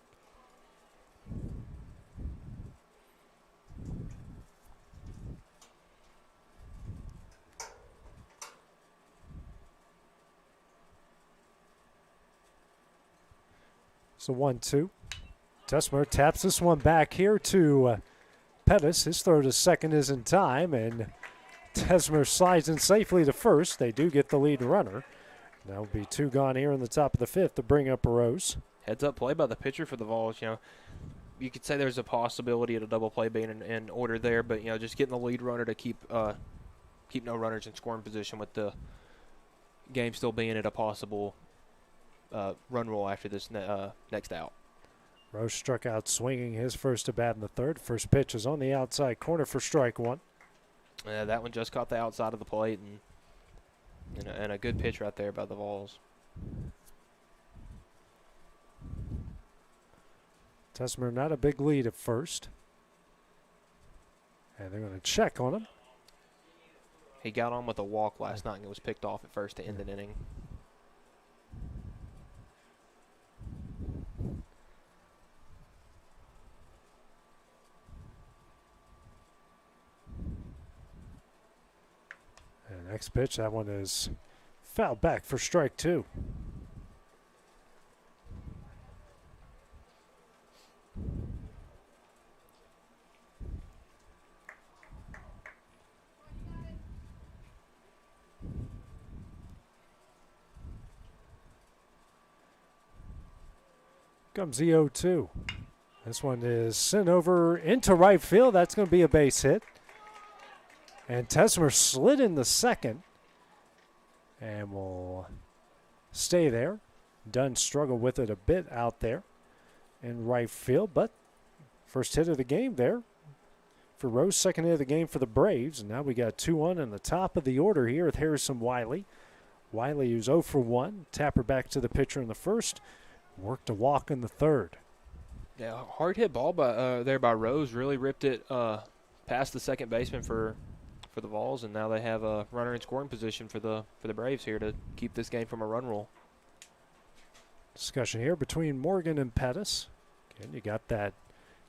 So 1-2. Tesmer taps this one back here to Pettis. His throw to second is in time, and Tesmer slides in safely to first. They do get the lead runner. That will be 2 gone here in the top of the 5th to bring up Rose. Heads up play by the pitcher for the Vols. You could say there's a possibility of a double play being in order there, but just getting the lead runner to keep no runners in scoring position with the game still being at a possible run rule after this next out. Rose struck out swinging his first at bat in the 3rd. First pitch is on the outside corner for strike 1. That one just caught the outside of the plate, and a good pitch right there by the Vols. Tesmer not a big lead at first. And they're going to check on him. He got on with a walk last night and it was picked off at first to end an inning. And next pitch, that one is fouled back for strike 2. Comes the 0-2. This one is sent over into right field. That's going to be a base hit. And Tesmer slid in the second and will stay there. Dunn struggled with it a bit out there in right field, but first hit of the game there for Rose, second hit of the game for the Braves. And now we got 2-1 in the top of the order here with Harrison Wiley. Wiley, who's 0 for 1, tapper back to the pitcher in the first, worked a walk in the third. Yeah, hard hit ball there by Rose. Really ripped it past the second baseman for the Vols, and now they have a runner in scoring position for the Braves here to keep this game from a run rule. Discussion here between Morgan and Pettis. Again, you got that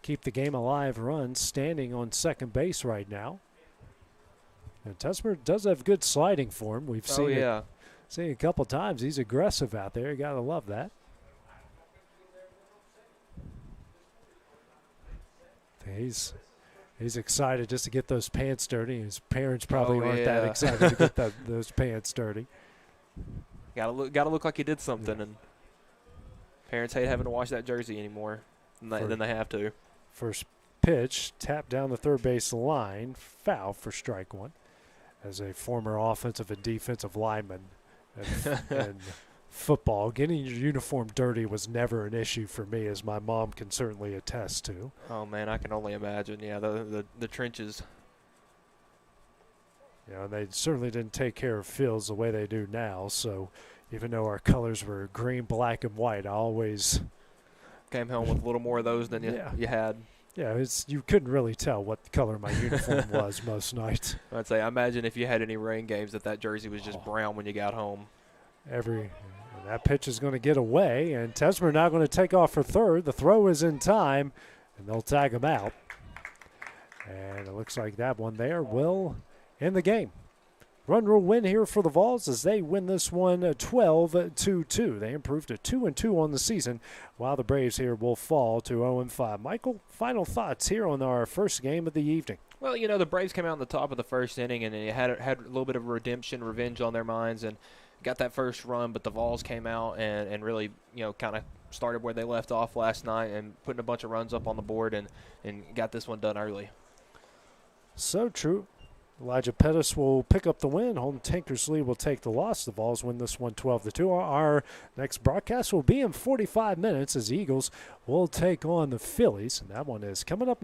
keep the game alive run standing on second base right now. And Tesmer does have good sliding for him. We've seen it a couple times. He's aggressive out there. You got to love that. He's excited just to get those pants dirty. His parents probably aren't that excited to get those pants dirty. Got to look like he did something, and parents hate having to wash that jersey anymore than they have to. First pitch, tapped down the third base line, foul for strike one. As a former offensive and defensive lineman and football, getting your uniform dirty was never an issue for me, as my mom can certainly attest to. Oh man, I can only imagine. Yeah, the trenches. You know, they certainly didn't take care of fields the way they do now. So even though our colors were green, black, and white, I always came home with a little more of those than you had. Yeah, you couldn't really tell what color my uniform was most nights. I'd say, I imagine if you had any rain games that jersey was just brown when you got home. That pitch is going to get away, and Tesmer now going to take off for third. The throw is in time, and they'll tag him out. And it looks like that one there will end the game. Run rule win here for the Vols as they win this one 12-2. They improved to 2-2 on the season, while the Braves here will fall to 0-5. Michael, final thoughts here on our first game of the evening. Well, you know, the Braves came out in the top of the first inning, and they had a little bit of revenge on their minds, and got that first run, but the Vols came out and really, you know, kind of started where they left off last night and putting a bunch of runs up on the board and got this one done early. So true. Elijah Pettis will pick up the win. Holden Tankersley will take the loss. The Vols win this one 12-2. Our next broadcast will be in 45 minutes as the Eagles will take on the Phillies, and that one is coming up